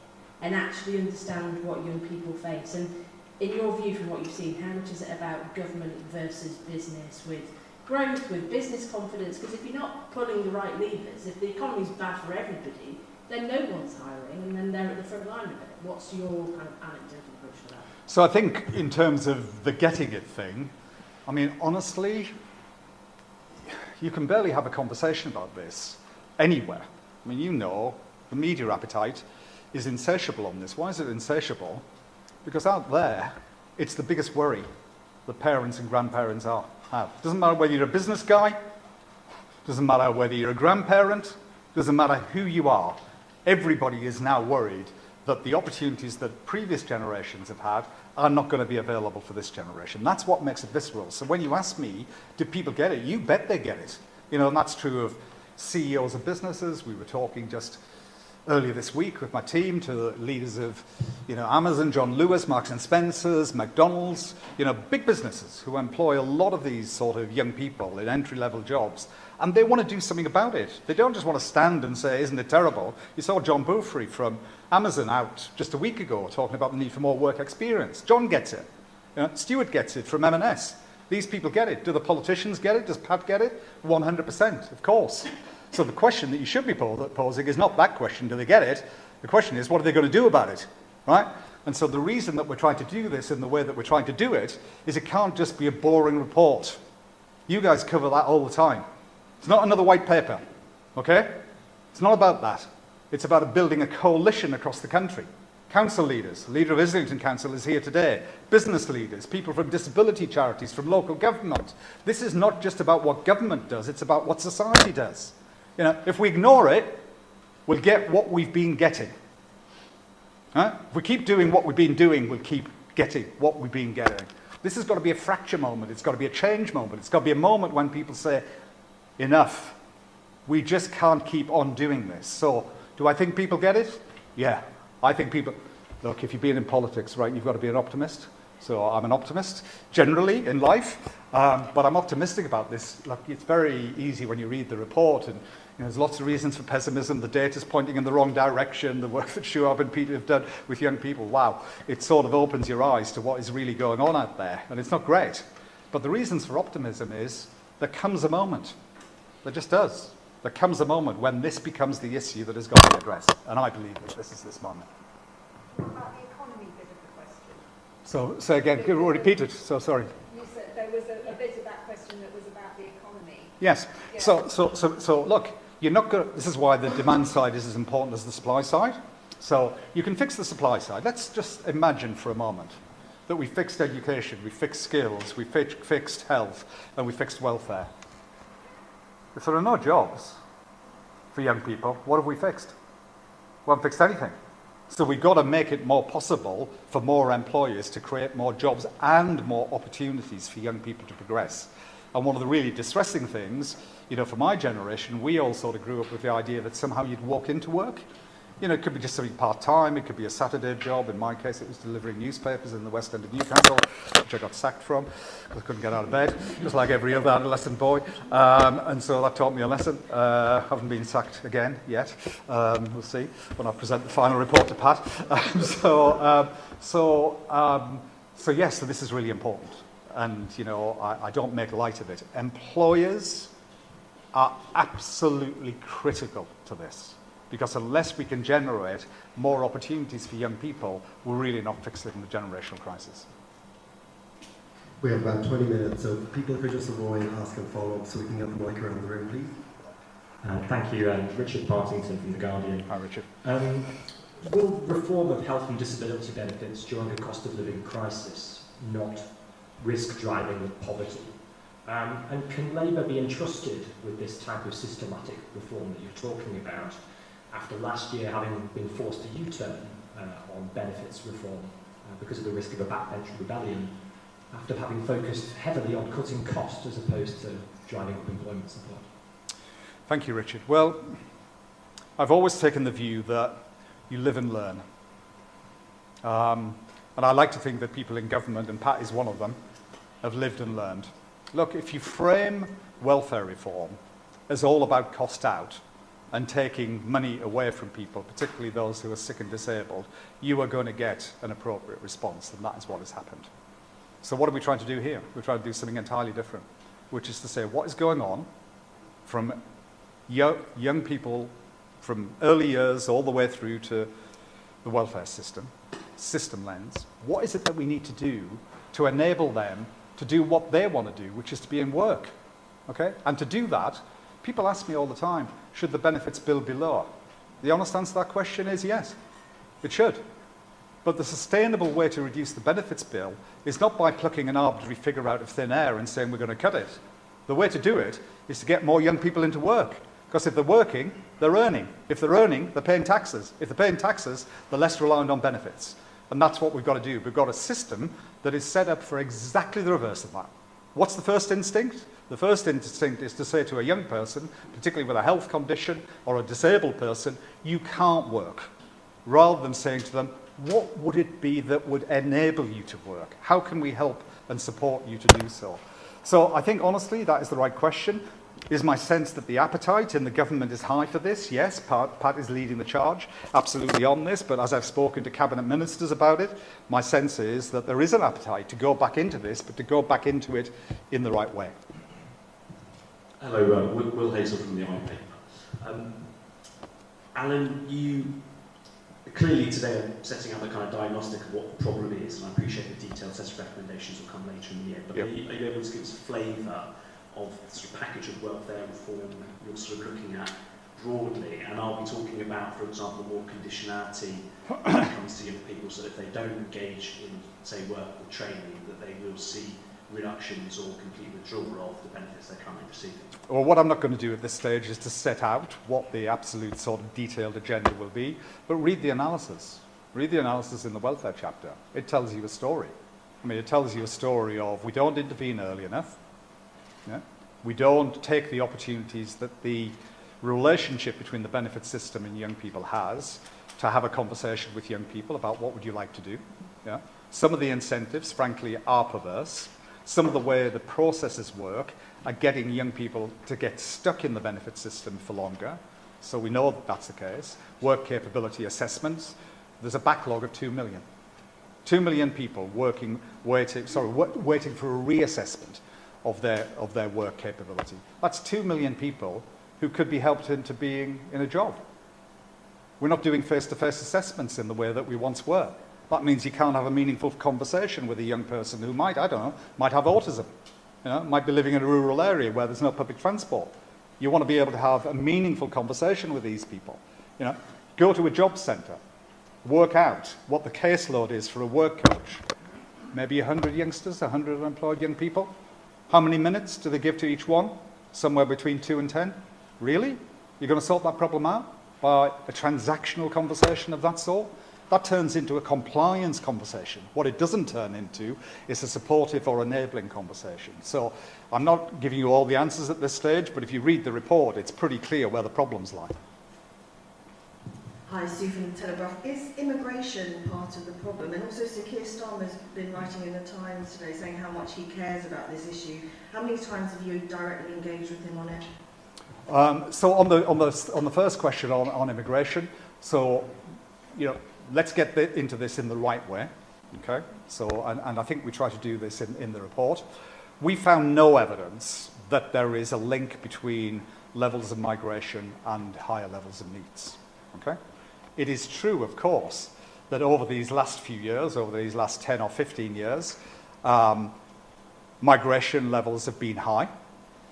and actually understand what young people face? And in your view, from what you've seen, how much is it about government versus business, with growth, with business confidence? Because if you're not pulling the right levers, if the economy's bad for everybody, then no one's hiring, and then they're at the front line of it. What's your kind of anecdotal approach to that? So I think in terms of the getting it thing, I mean, honestly, you can barely have a conversation about this anywhere. I mean, you know, the media appetite is insatiable on this. Why is it insatiable? Because out there, it's the biggest worry that parents and grandparents have. Doesn't matter whether you're a business guy, doesn't matter whether you're a grandparent, doesn't matter who you are. Everybody is now worried that the opportunities that previous generations have had are not going to be available for this generation. That's what makes it visceral. So when you ask me, do people get it? You bet they get it. You know, and that's true of CEOs of businesses. We were talking just earlier this week with my team to the leaders of, you know, Amazon, John Lewis, Marks and Spencer's, McDonald's, you know, big businesses who employ a lot of these sort of young people in entry-level jobs. And they want to do something about it. They don't just want to stand and say, isn't it terrible? You saw John Beaufrey from Amazon out just a week ago talking about the need for more work experience. John gets it. You know, Stuart gets it from M&S. These people get it. Do the politicians get it? Does Pat get it? 100%, of course. So the question that you should be posing is not that question, do they get it? The question is, what are they going to do about it, right? And so the reason that we're trying to do this in the way that we're trying to do it is it can't just be a boring report. You guys cover that all the time. It's not another white paper, okay? It's not about that. It's about building a coalition across the country. Council leaders, the leader of Islington Council is here today, business leaders, people from disability charities, from local government. This is not just about what government does, it's about what society does. You know, if we ignore it, we'll get what we've been getting. Huh? If we keep doing what we've been doing, we'll keep getting what we've been getting. This has got to be a fracture moment. It's got to be a change moment. It's got to be a moment when people say, enough. We just can't keep on doing this. So, do I think people get it? Yeah. I think people... Look, if you've been in politics, right, you've got to be an optimist. So I'm an optimist, generally, in life. But I'm optimistic about this. Look, it's very easy when you read the report, and you know, there's lots of reasons for pessimism. The data's pointing in the wrong direction. The work that Shuab and Peter have done with young people, wow. It sort of opens your eyes to what is really going on out there. And it's not great. But the reasons for optimism is there comes a moment. There just does. There comes a moment when this becomes the issue that has got to be addressed. And I believe that this is this moment. What about the economy bit of the question? So say again, repeat it. So sorry. You said there was a bit of that question that was about the economy. Yes. Yeah. So look, you're not going. This is why the demand side is as important as the supply side. So you can fix the supply side. Let's just imagine for a moment that we fixed education, we fixed skills, we fixed health, and we fixed welfare. If there are no jobs for young people, what have we fixed? We haven't fixed anything. So we've got to make it more possible for more employers to create more jobs and more opportunities for young people to progress. And one of the really distressing things, you know, for my generation, we all sort of grew up with the idea that somehow you'd walk into work. You know, it could be just something part-time, it could be a Saturday job. In my case, it was delivering newspapers in the West End of Newcastle, which I got sacked from because I couldn't get out of bed, just like every other adolescent boy. And so that taught me a lesson. Haven't been sacked again yet. We'll see when I present the final report to Pat. So yes, so this is really important. And, you know, I don't make light of it. Employers are absolutely critical to this. Because unless we can generate more opportunities for young people, we're really not fixing the generational crisis. We have about 20 minutes, so people could just avoid asking follow-up so we can get the mic around the room, please. Thank you. Richard Partington from The Guardian. Hi, Richard. Will reform of health and disability benefits during a cost of living crisis not risk driving poverty? And can Labour be entrusted with this type of systematic reform that you're talking about, after last year having been forced to U-turn on benefits reform because of the risk of a backbench rebellion, after having focused heavily on cutting costs as opposed to driving up employment support? Thank you, Richard. Well, I've always taken the view that you live and learn. And I like to think that people in government, and Pat is one of them, have lived and learned. Look, if you frame welfare reform as all about cost out, and taking money away from people, particularly those who are sick and disabled, you are going to get an appropriate response, and that is what has happened. So what are we trying to do here? We're trying to do something entirely different, which is to say what is going on from young people from early years all the way through to the welfare system lens, what is it that we need to do to enable them to do what they want to do, which is to be in work? Okay? And to do that, people ask me all the time, should the benefits bill be lower? The honest answer to that question is yes, it should. But the sustainable way to reduce the benefits bill is not by plucking an arbitrary figure out of thin air and saying we're going to cut it. The way to do it is to get more young people into work. Because if they're working, they're earning. If they're earning, they're paying taxes. If they're paying taxes, they're less reliant on benefits. And that's what we've got to do. We've got a system that is set up for exactly the reverse of that. What's the first instinct? The first instinct is to say to a young person, particularly with a health condition or a disabled person, you can't work. Rather than saying to them, what would it be that would enable you to work? How can we help and support you to do so? So I think, honestly, that is the right question. Is my sense that the appetite in the government is high for this? Yes, Pat is leading the charge, absolutely on this, but as I've spoken to cabinet ministers about it, my sense is that there is an appetite to go back into this, but to go back into it in the right way. Hello, Will Hazel from the iPaper. Alan, you clearly today are setting out the kind of diagnostic of what the problem is, and I appreciate the detailed set of recommendations will come later in the year, but yep. Are you able to give us a flavour of the sort of package of welfare reform you're sort of looking at broadly? And I'll be talking about, for example, more conditionality when it comes to young people, so that if they don't engage in, say, work or training, that they will see reductions or complete withdrawal of the benefits they're currently receiving. Well, what I'm not going to do at this stage is to set out what the absolute sort of detailed agenda will be, but read the analysis. Read the analysis in the welfare chapter. It tells you a story. I mean, it tells you a story of we don't intervene early enough. Yeah? We don't take the opportunities that the relationship between the benefit system and young people has to have a conversation with young people about what would you like to do. Yeah? Some of the incentives, frankly, are perverse. Some of the way the processes work are getting young people to get stuck in the benefit system for longer. So we know that that's the case. Work capability assessments, there's a backlog of 2 million. 2 million people waiting for a reassessment of their work capability. That's 2 million people who could be helped into being in a job. We're not doing face-to-face assessments in the way that we once were. That means you can't have a meaningful conversation with a young person who might have autism, might be living in a rural area where there's no public transport. You want to be able to have a meaningful conversation with these people. Go to a job centre, work out what the caseload is for a work coach. Maybe 100 youngsters, 100 unemployed young people. How many minutes do they give to each one? Somewhere between 2 and 10. Really? You're going to sort that problem out by a transactional conversation of that sort? That turns into a compliance conversation. What it doesn't turn into is a supportive or enabling conversation. So I'm not giving you all the answers at this stage, but if you read the report, it's pretty clear where the problems lie. Hi, Sue from the Telegraph. Is immigration part of the problem? And also, Sir Keir Starmer's been writing in the Times today saying how much he cares about this issue. How many times have you directly engaged with him on it? So on the first question on immigration, so let's get into this in the right way. Okay. So and I think we try to do this in the report. We found no evidence that there is a link between levels of migration and higher levels of needs. Okay. It is true, of course, that over these last few years, over these last 10 or 15 years, migration levels have been high,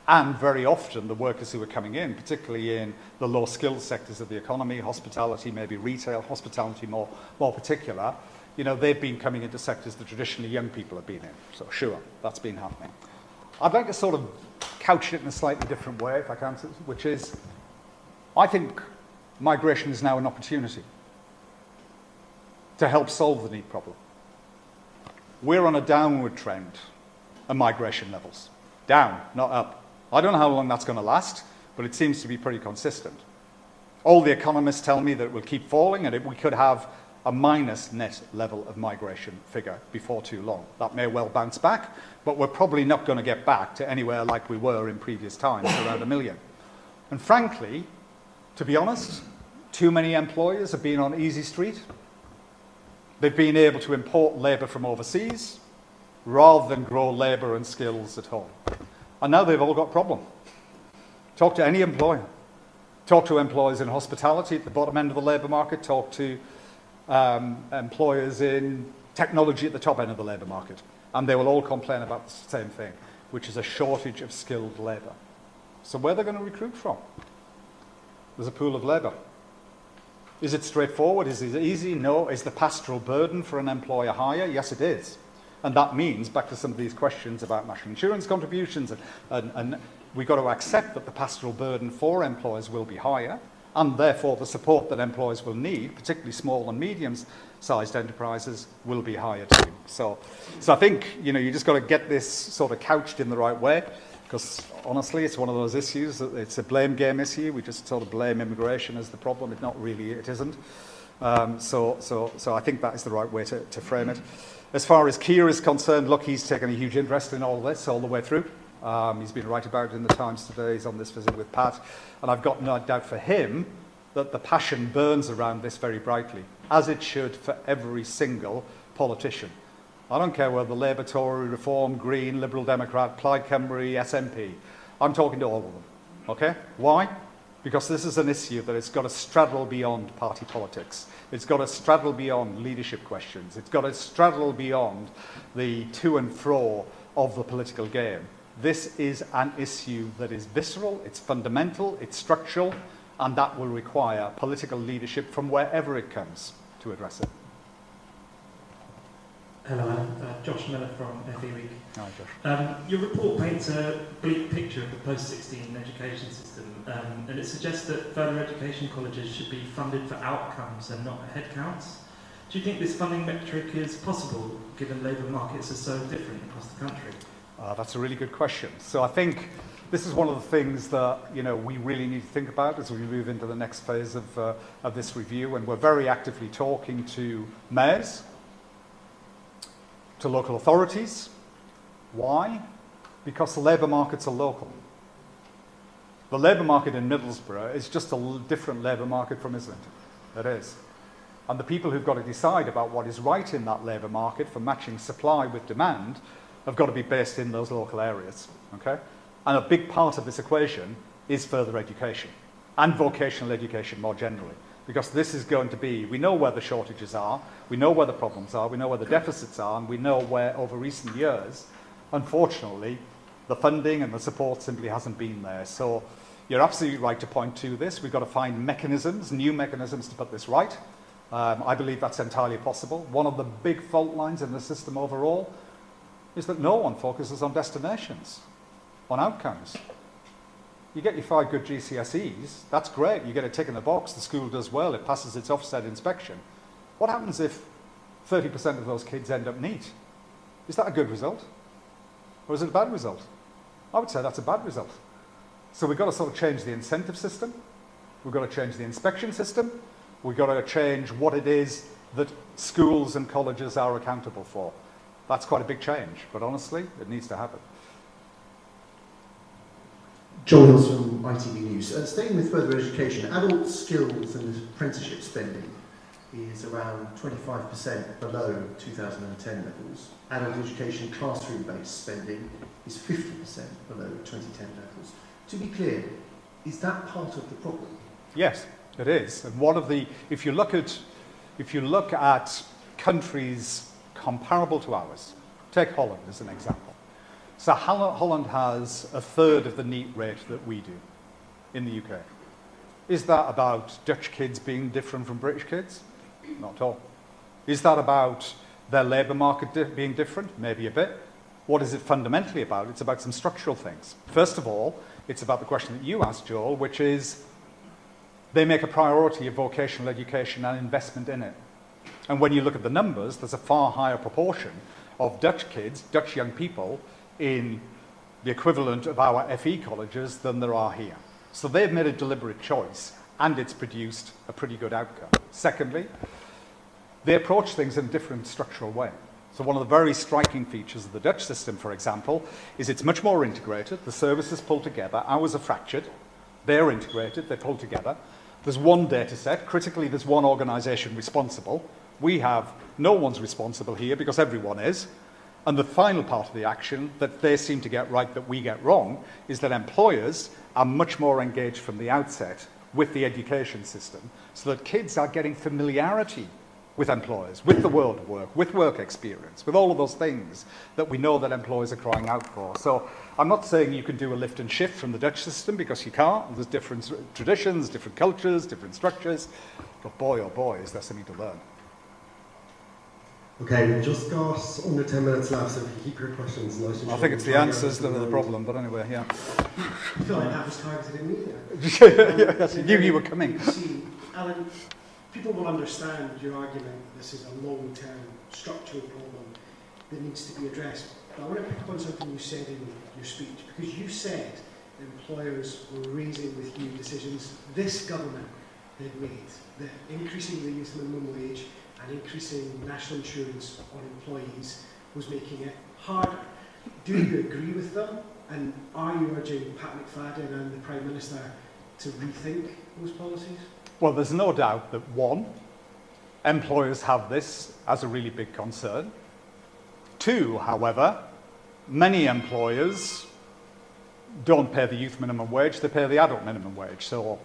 and very often the workers who are coming in, particularly in the low-skilled sectors of the economy, hospitality, maybe retail, hospitality more particular, they've been coming into sectors that traditionally young people have been in. So sure, that's been happening. I'd like to sort of couch it in a slightly different way, if I can, which is, I think migration is now an opportunity to help solve the need problem. We're on a downward trend of migration levels. Down, not up. I don't know how long that's going to last, but it seems to be pretty consistent. All the economists tell me that it will keep falling and we could have a minus net level of migration figure before too long. That may well bounce back, but we're probably not going to get back to anywhere like we were in previous times, around 1 million. And frankly, to be honest, too many employers have been on easy street. They've been able to import labour from overseas rather than grow labour and skills at home. And now they've all got a problem. Talk to any employer. Talk to employers in hospitality at the bottom end of the labour market. Talk to employers in technology at the top end of the labour market. And they will all complain about the same thing, which is a shortage of skilled labour. So where are they going to recruit from? There's a pool of labour. Is it straightforward? Is it easy? No. Is the pastoral burden for an employer higher? Yes, it is. And that means, back to some of these questions about national insurance contributions, and we've got to accept that the pastoral burden for employers will be higher, and therefore the support that employers will need, particularly small and medium-sized enterprises, will be higher too. So I think, you just got to get this sort of couched in the right way, because honestly, it's one of those issues. It's a blame game issue. We just sort of blame immigration as the problem. It isn't. So I think that is the right way to frame it. As far as Keir is concerned, look, he's taken a huge interest in all this all the way through. He's been right about it in the Times today. He's on this visit with Pat. And I've got no doubt for him that the passion burns around this very brightly, as it should for every single politician. I don't care whether Labour, Tory, Reform, Green, Liberal Democrat, Plaid Cymru, SNP. I'm talking to all of them. Okay? Why? Because this is an issue that it's got to straddle beyond party politics. It's got to straddle beyond leadership questions. It's got to straddle beyond the to and fro of the political game. This is an issue that is visceral, it's fundamental, it's structural, and that will require political leadership from wherever it comes to address it. Hello, Alan. Josh Miller from FE Week. Hi, Josh. Your report paints a bleak picture of the post-16 education system, and it suggests that further education colleges should be funded for outcomes and not headcounts. Do you think this funding metric is possible, given labour markets are so different across the country? That's a really good question. So I think this is one of the things that we really need to think about as we move into the next phase of this review, and we're very actively talking to mayors, to local authorities. Why? Because the labour markets are local. The labour market in Middlesbrough is just a different labour market from Islington. It is. And the people who've got to decide about what is right in that labour market for matching supply with demand have got to be based in those local areas. Okay? And a big part of this equation is further education and vocational education more generally. Because this is going to be, we know where the shortages are, we know where the problems are, we know where the deficits are, and we know where over recent years, unfortunately, the funding and the support simply hasn't been there. So you're absolutely right to point to this. We've got to find mechanisms, new mechanisms to put this right. I believe that's entirely possible. One of the big fault lines in the system overall is that no one focuses on destinations, on outcomes. You get your 5 good GCSEs, that's great. You get a tick in the box, the school does well, it passes its Ofsted inspection. What happens if 30% of those kids end up neat? Is that a good result? Or is it a bad result? I would say that's a bad result. So we've got to sort of change the incentive system. We've got to change the inspection system. We've got to change what it is that schools and colleges are accountable for. That's quite a big change, but honestly, it needs to happen. Joel Hills from ITV News. Staying with further education, adult skills and apprenticeship spending is around 25% below 2010 levels. Adult education classroom-based spending is 50% below 2010 levels. To be clear, is that part of the problem? Yes, it is. And one of the, if you look at countries comparable to ours, take Holland as an example. So Holland has a third of the NEET rate that we do in the UK. Is that about Dutch kids being different from British kids? Not at all. Is that about their labour market being different? Maybe a bit. What is it fundamentally about? It's about some structural things. First of all, it's about the question that you asked, Joel, which is they make a priority of vocational education and investment in it. And when you look at the numbers, there's a far higher proportion of Dutch kids, Dutch young people, in the equivalent of our FE colleges than there are here. So they've made a deliberate choice, and it's produced a pretty good outcome. Secondly, they approach things in a different structural way. So one of the very striking features of the Dutch system, for example, is it's much more integrated. The services pull together. Ours are fractured. They're integrated. They pull together. There's one data set. Critically, there's one organisation responsible. We have no one's responsible here because everyone is. And the final part of the action that they seem to get right that we get wrong is that employers are much more engaged from the outset with the education system so that kids are getting familiarity with employers, with the world of work, with work experience, with all of those things that we know that employers are crying out for. So I'm not saying you can do a lift and shift from the Dutch system, because you can't. There's different traditions, different cultures, different structures. But boy, oh boy, is there something to learn. Okay, we've just got under 10 minutes left, so if you keep your questions nice and short. I think it's the answers that are the problem, but anyway, yeah. I feel like that was targeted at me there. Yes, you knew you were coming. See, Alan, people will understand your argument that this is a long-term structural problem that needs to be addressed. But I want to pick up on something you said in your speech, because you said employers were raising with you decisions this government had made, that increasing the youth minimum wage and increasing national insurance on employees was making it harder. Do you agree with them? And are you urging Pat McFadden and the Prime Minister to rethink those policies? Well, there's no doubt that, one, employers have this as a really big concern. Two, however, many employers don't pay the youth minimum wage, they pay the adult minimum wage. So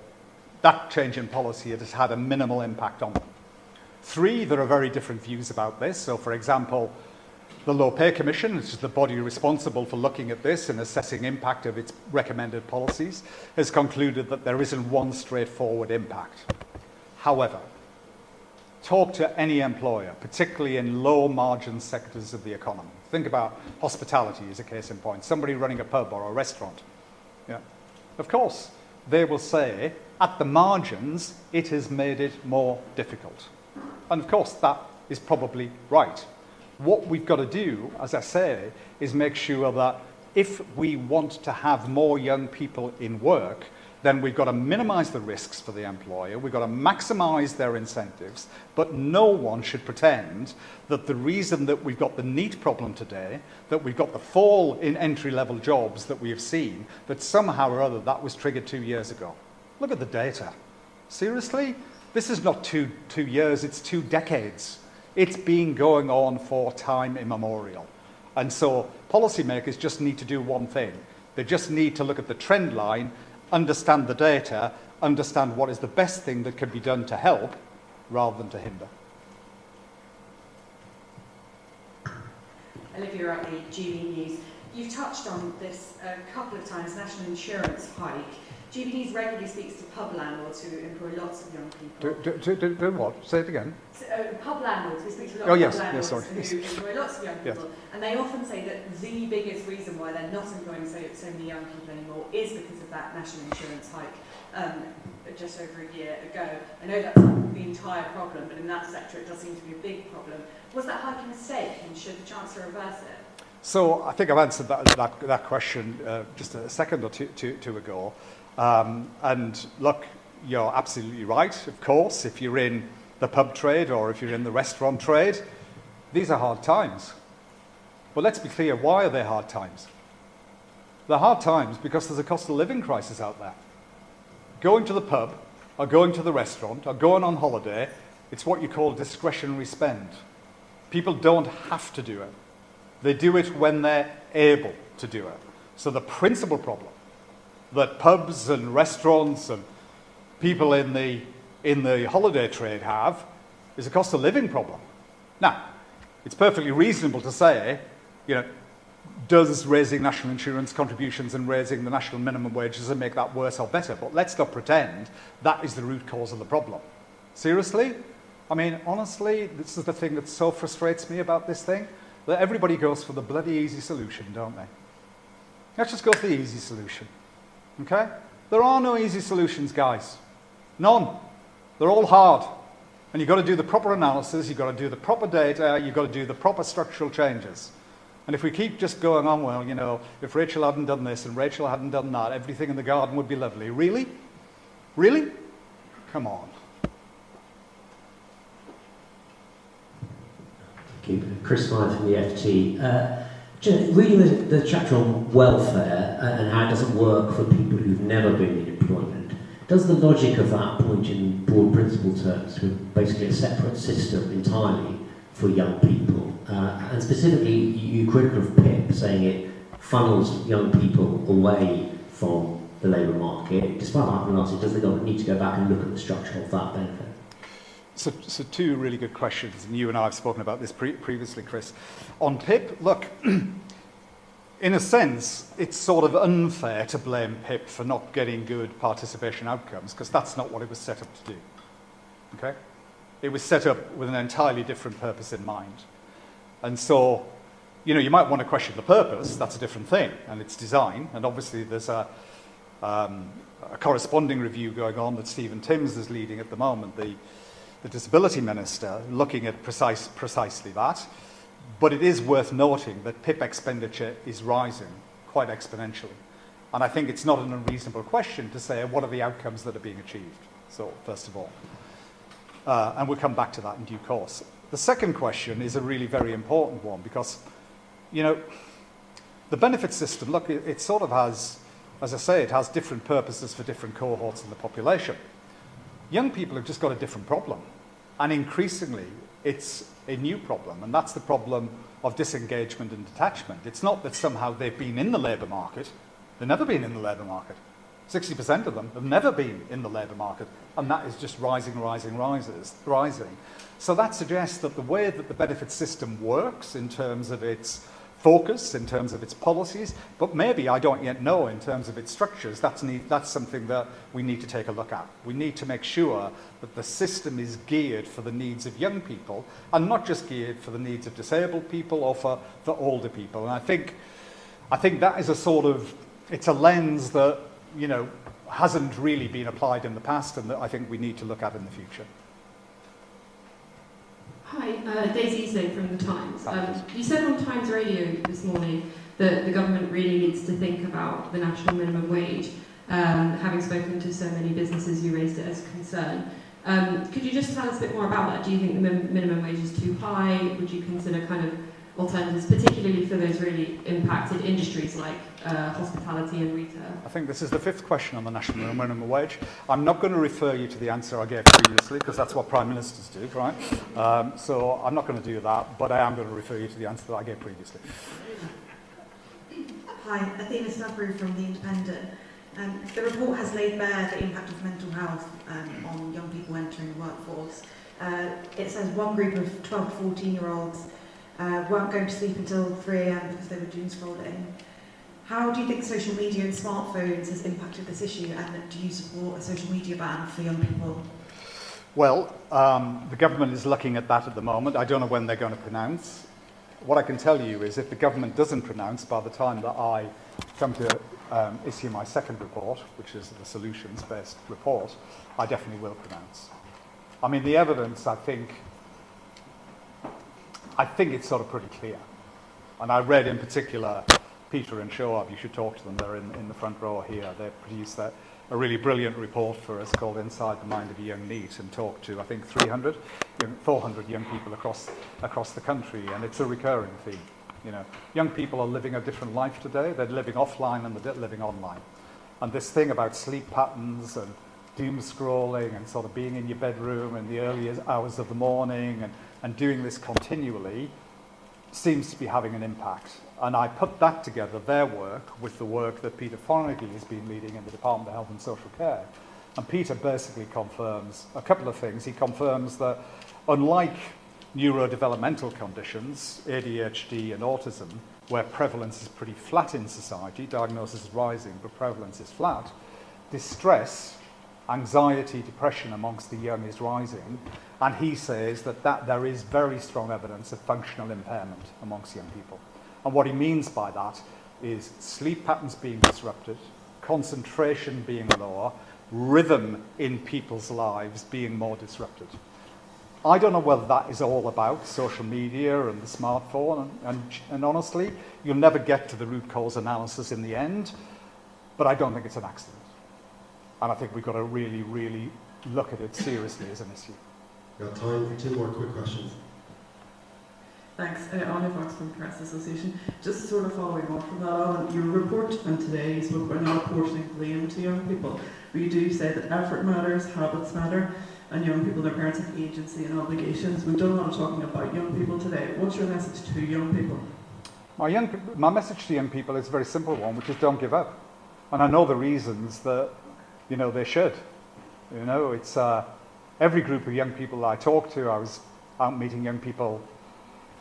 that change in policy has had a minimal impact on them. Three, there are very different views about this. So, for example, the Low Pay Commission, which is the body responsible for looking at this and assessing impact of its recommended policies, has concluded that there isn't one straightforward impact. However, talk to any employer, particularly in low-margin sectors of the economy. Think about hospitality as a case in point, somebody running a pub or a restaurant. Yeah. Of course, they will say, at the margins, it has made it more difficult. And of course, that is probably right. What we've got to do, as I say, is make sure that if we want to have more young people in work, then we've got to minimize the risks for the employer, we've got to maximize their incentives, but no one should pretend that the reason that we've got the NEET problem today, that we've got the fall in entry-level jobs that we have seen, that somehow or other that was triggered 2 years ago. Look at the data. Seriously? This is not two years, it's 2 decades. It's been going on for time immemorial. And so policymakers just need to do one thing. They just need to look at the trend line, understand the data, understand what is the best thing that can be done to help rather than to hinder. Olivia Rutley, GB News. You've touched on this a couple of times, national insurance hike. GB News regularly speaks to pub landlords who employ lots of young people. Do what? Say it again. So, pub landlords, we speak to a lot of pub landlords who employ lots of young people, and they often say that the biggest reason why they're not employing so many young people anymore is because of that national insurance hike just over a year ago. I know that's not the entire problem, but in that sector it does seem to be a big problem. Was that hike a mistake, and should the Chancellor reverse it? So I think I've answered that question just a second or two ago. And look, you're absolutely right, of course, if you're in the pub trade or if you're in the restaurant trade, these are hard times. But let's be clear, why are they hard times? They're hard times because there's a cost of living crisis out there. Going to the pub, or going to the restaurant, or going on holiday, it's what you call discretionary spend. People don't have to do it. They do it when they're able to do it. So the principal problem that pubs and restaurants and people in the holiday trade have is a cost of living problem. Now, it's perfectly reasonable to say, does raising national insurance contributions and raising the national minimum wages make that worse or better? But let's not pretend that is the root cause of the problem. Seriously? I mean, honestly, this is the thing that so frustrates me about this thing, that everybody goes for the bloody easy solution, don't they? Let's just go for the easy solution. Okay? There are no easy solutions, guys. None. They're all hard. And you've got to do the proper analysis, you've got to do the proper data, you've got to do the proper structural changes. And if we keep just going on, well, if Rachel hadn't done this and Rachel hadn't done that, everything in the garden would be lovely. Really? Really? Come on. Thank you. Chris Smythe from the FT. Reading the chapter on welfare and how it doesn't work for people who've never been in employment, does the logic of that point in broad principle terms to basically a separate system entirely for young people? And specifically, you critical of PIP, saying it funnels young people away from the labour market. Despite that, I'm asking, does the government need to go back and look at the structure of that benefit? So two really good questions, and you and I have spoken about this previously, Chris. On PIP, look, in a sense, it's sort of unfair to blame PIP for not getting good participation outcomes, because that's not what it was set up to do. Okay? It was set up with an entirely different purpose in mind. And so, you might want to question the purpose, that's a different thing, and its design, and obviously there's a corresponding review going on that Stephen Timms is leading at the moment, the Disability Minister, looking at precisely that. But it is worth noting that PIP expenditure is rising quite exponentially. And I think it's not an unreasonable question to say, what are the outcomes that are being achieved? So, first of all. And we'll come back to that in due course. The second question is a really very important one because, the benefit system, look, it sort of has, as I say, it has different purposes for different cohorts in the population. Young people have just got a different problem. And increasingly, it's a new problem, and that's the problem of disengagement and detachment. It's not that somehow they've been in the labour market. They've never been in the labour market. 60% of them have never been in the labour market, and that is just rising. So that suggests that the way that the benefit system works in terms of its focus, in terms of its policies, but maybe I don't yet know in terms of its structures, that's something that we need to take a look at. We need to make sure that the system is geared for the needs of young people and not just geared for the needs of disabled people or for older people. And I think that is it's a lens that, hasn't really been applied in the past and that I think we need to look at in the future. Hi, Daisy Eastlake from The Times. You said on Times Radio this morning that the government really needs to think about the national minimum wage. Having spoken to so many businesses, you raised it as a concern. Could you just tell us a bit more about that? Do you think the minimum wage is too high? Would you consider kind of alternatives, particularly for those really impacted industries like hospitality and retail? I think this is the fifth question on the national minimum wage. I'm not going to refer you to the answer I gave previously, because that's what Prime Ministers do, right? So I'm not going to do that, but I am going to refer you to the answer that I gave previously. Hi, Athena Stavru from The Independent. The report has laid bare the impact of mental health on young people entering the workforce. It says one group of 12 to 14-year-olds weren't going to sleep until 3 a.m. because they were doom scrolling. How do you think social media and smartphones has impacted this issue, and do you support a social media ban for young people? Well, the government is looking at that at the moment. I don't know when they're going to pronounce. What I can tell you is if the government doesn't pronounce by the time that I come to issue my second report, which is the solutions-based report, I definitely will pronounce. I mean, the evidence, I think it's sort of pretty clear. And I read in particular Peter and Shoaib, you should talk to them, they're in the front row here. They produced a really brilliant report for us called Inside the Mind of a Young Neet and talked to, I think, 400 young people across the country, and it's a recurring theme. Young people are living a different life today. They're living offline and they're living online. And this thing about sleep patterns and doom scrolling and sort of being in your bedroom in the early hours of the morning and doing this continually seems to be having an impact. And I put that together, their work, with the work that Peter Fonagy has been leading in the Department of Health and Social Care. And Peter basically confirms a couple of things. He confirms that unlike neurodevelopmental conditions, ADHD and autism, where prevalence is pretty flat in society, diagnosis is rising, but prevalence is flat, distress, anxiety, depression amongst the young is rising, and he says that there is very strong evidence of functional impairment amongst young people. And what he means by that is sleep patterns being disrupted, concentration being lower, rhythm in people's lives being more disrupted. I don't know whether that is all about social media and the smartphone, and honestly, you'll never get to the root cause analysis in the end, but I don't think it's an accident. And I think we've got to really, really look at it seriously as an issue. We've got time for 2 more quick questions. Thanks. Anna Fox from Press Association. Just sort of following on from that, Alan, your report and today you spoke about not apportioning blame to young people, but you do say that effort matters, habits matter, and young people, their parents have agency and obligations. We've done a lot of talking about young people today. What's your message to young people? My message to young people is a very simple one, which is don't give up. And I know the reasons that, they should. It's every group of young people that I talk to, I was out meeting young people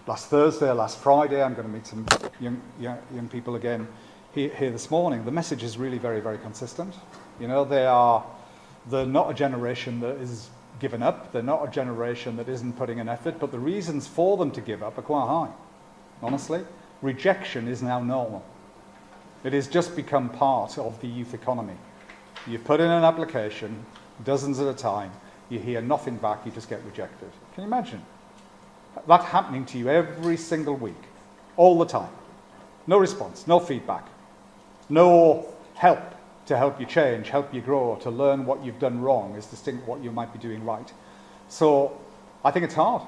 last Thursday, last Friday. I'm going to meet some young people again here this morning. The message is really very, very consistent. You know, they're not a generation that is given up. They're not a generation that isn't putting an effort, but the reasons for them to give up are quite high. Honestly, rejection is now normal. It has just become part of the youth economy. You put in an application, dozens at a time, you hear nothing back, you just get rejected. Can you imagine that happening to you every single week, all the time? No response, no feedback, no help to help you change, help you grow, to learn what you've done wrong is distinct what you might be doing right. So I think it's hard.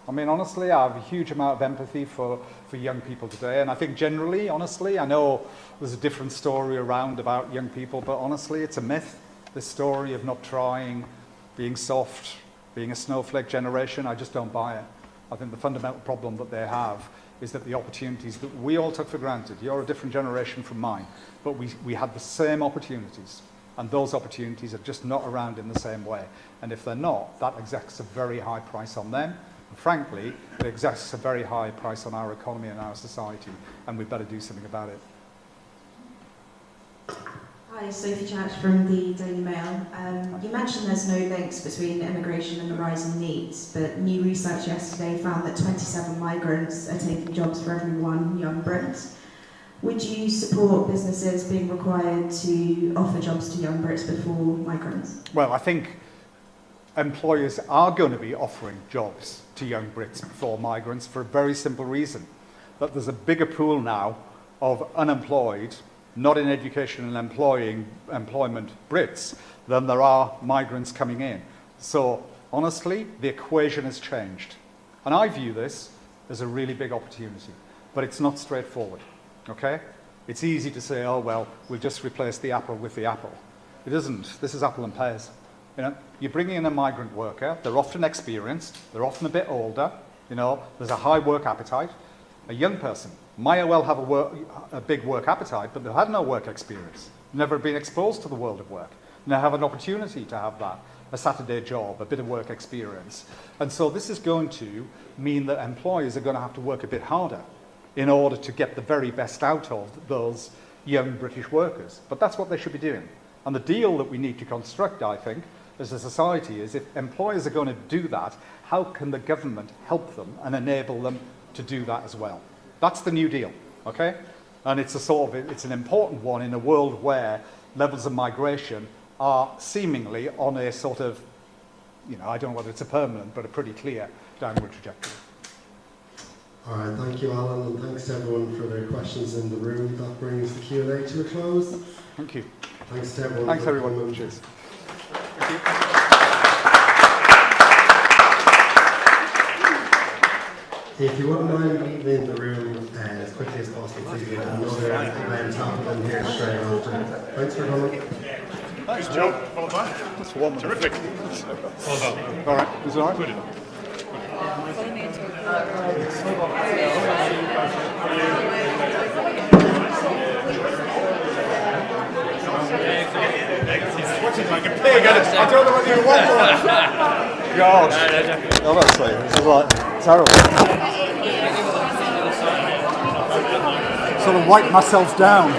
I mean, honestly, I have a huge amount of empathy for young people today, and I think generally, honestly, I know there's a different story around about young people, but honestly, it's a myth, this story of not trying, being soft, being a snowflake generation. I just don't buy it. I think the fundamental problem that they have is that the opportunities that we all took for granted, you're a different generation from mine, but we had the same opportunities, and those opportunities are just not around in the same way. And if they're not, that exacts a very high price on them. And frankly, it exacts a very high price on our economy and our society, and we better do something about it. Hi, Sophie Church from the Daily Mail. You mentioned there's no links between immigration and the rise in needs, but new research yesterday found that 27 migrants are taking jobs for every one young Brit. Would you support businesses being required to offer jobs to young Brits before migrants? Well, I think employers are going to be offering jobs to young Brits before migrants for a very simple reason, that there's a bigger pool now of unemployed, not in education and employment Brits, than there are migrants coming in. So honestly, the equation has changed. And I view this as a really big opportunity, but it's not straightforward, okay? It's easy to say, oh, well, we'll just replace the apple with the apple. It isn't. This is apple and pears. You know, you're bringing in a migrant worker, they're often experienced, they're often a bit older, you know, there's a high work appetite. A young person might well have a big work appetite, but they had no work experience, never been exposed to the world of work. Now have an opportunity to have that, a Saturday job, a bit of work experience. And so this is going to mean that employers are going to have to work a bit harder in order to get the very best out of those young British workers. But that's what they should be doing. And the deal that we need to construct, I think, as a society is if employers are going to do that, how can the government help them and enable them to do that as well? That's the New Deal, okay? And it's it's an important one in a world where levels of migration are seemingly on a sort of, you know, I don't know whether it's a permanent, but a pretty clear downward trajectory. All right, thank you, Alan, and thanks to everyone for their questions in the room. That brings the Q&A to a close. Thank you. Thanks to everyone. Thanks, everyone. Cheers. If you wouldn't mind leaving the room as quickly as possible, please. Another event happening here straight after. Thanks for coming. Thanks, Joe. Well done. That's one. Terrific. Well done. All right. Is it all right? Brilliant. Sweating like a pig. I don't know whether you want one. God. Honestly, this is like terrible. Sort of wipe myself down.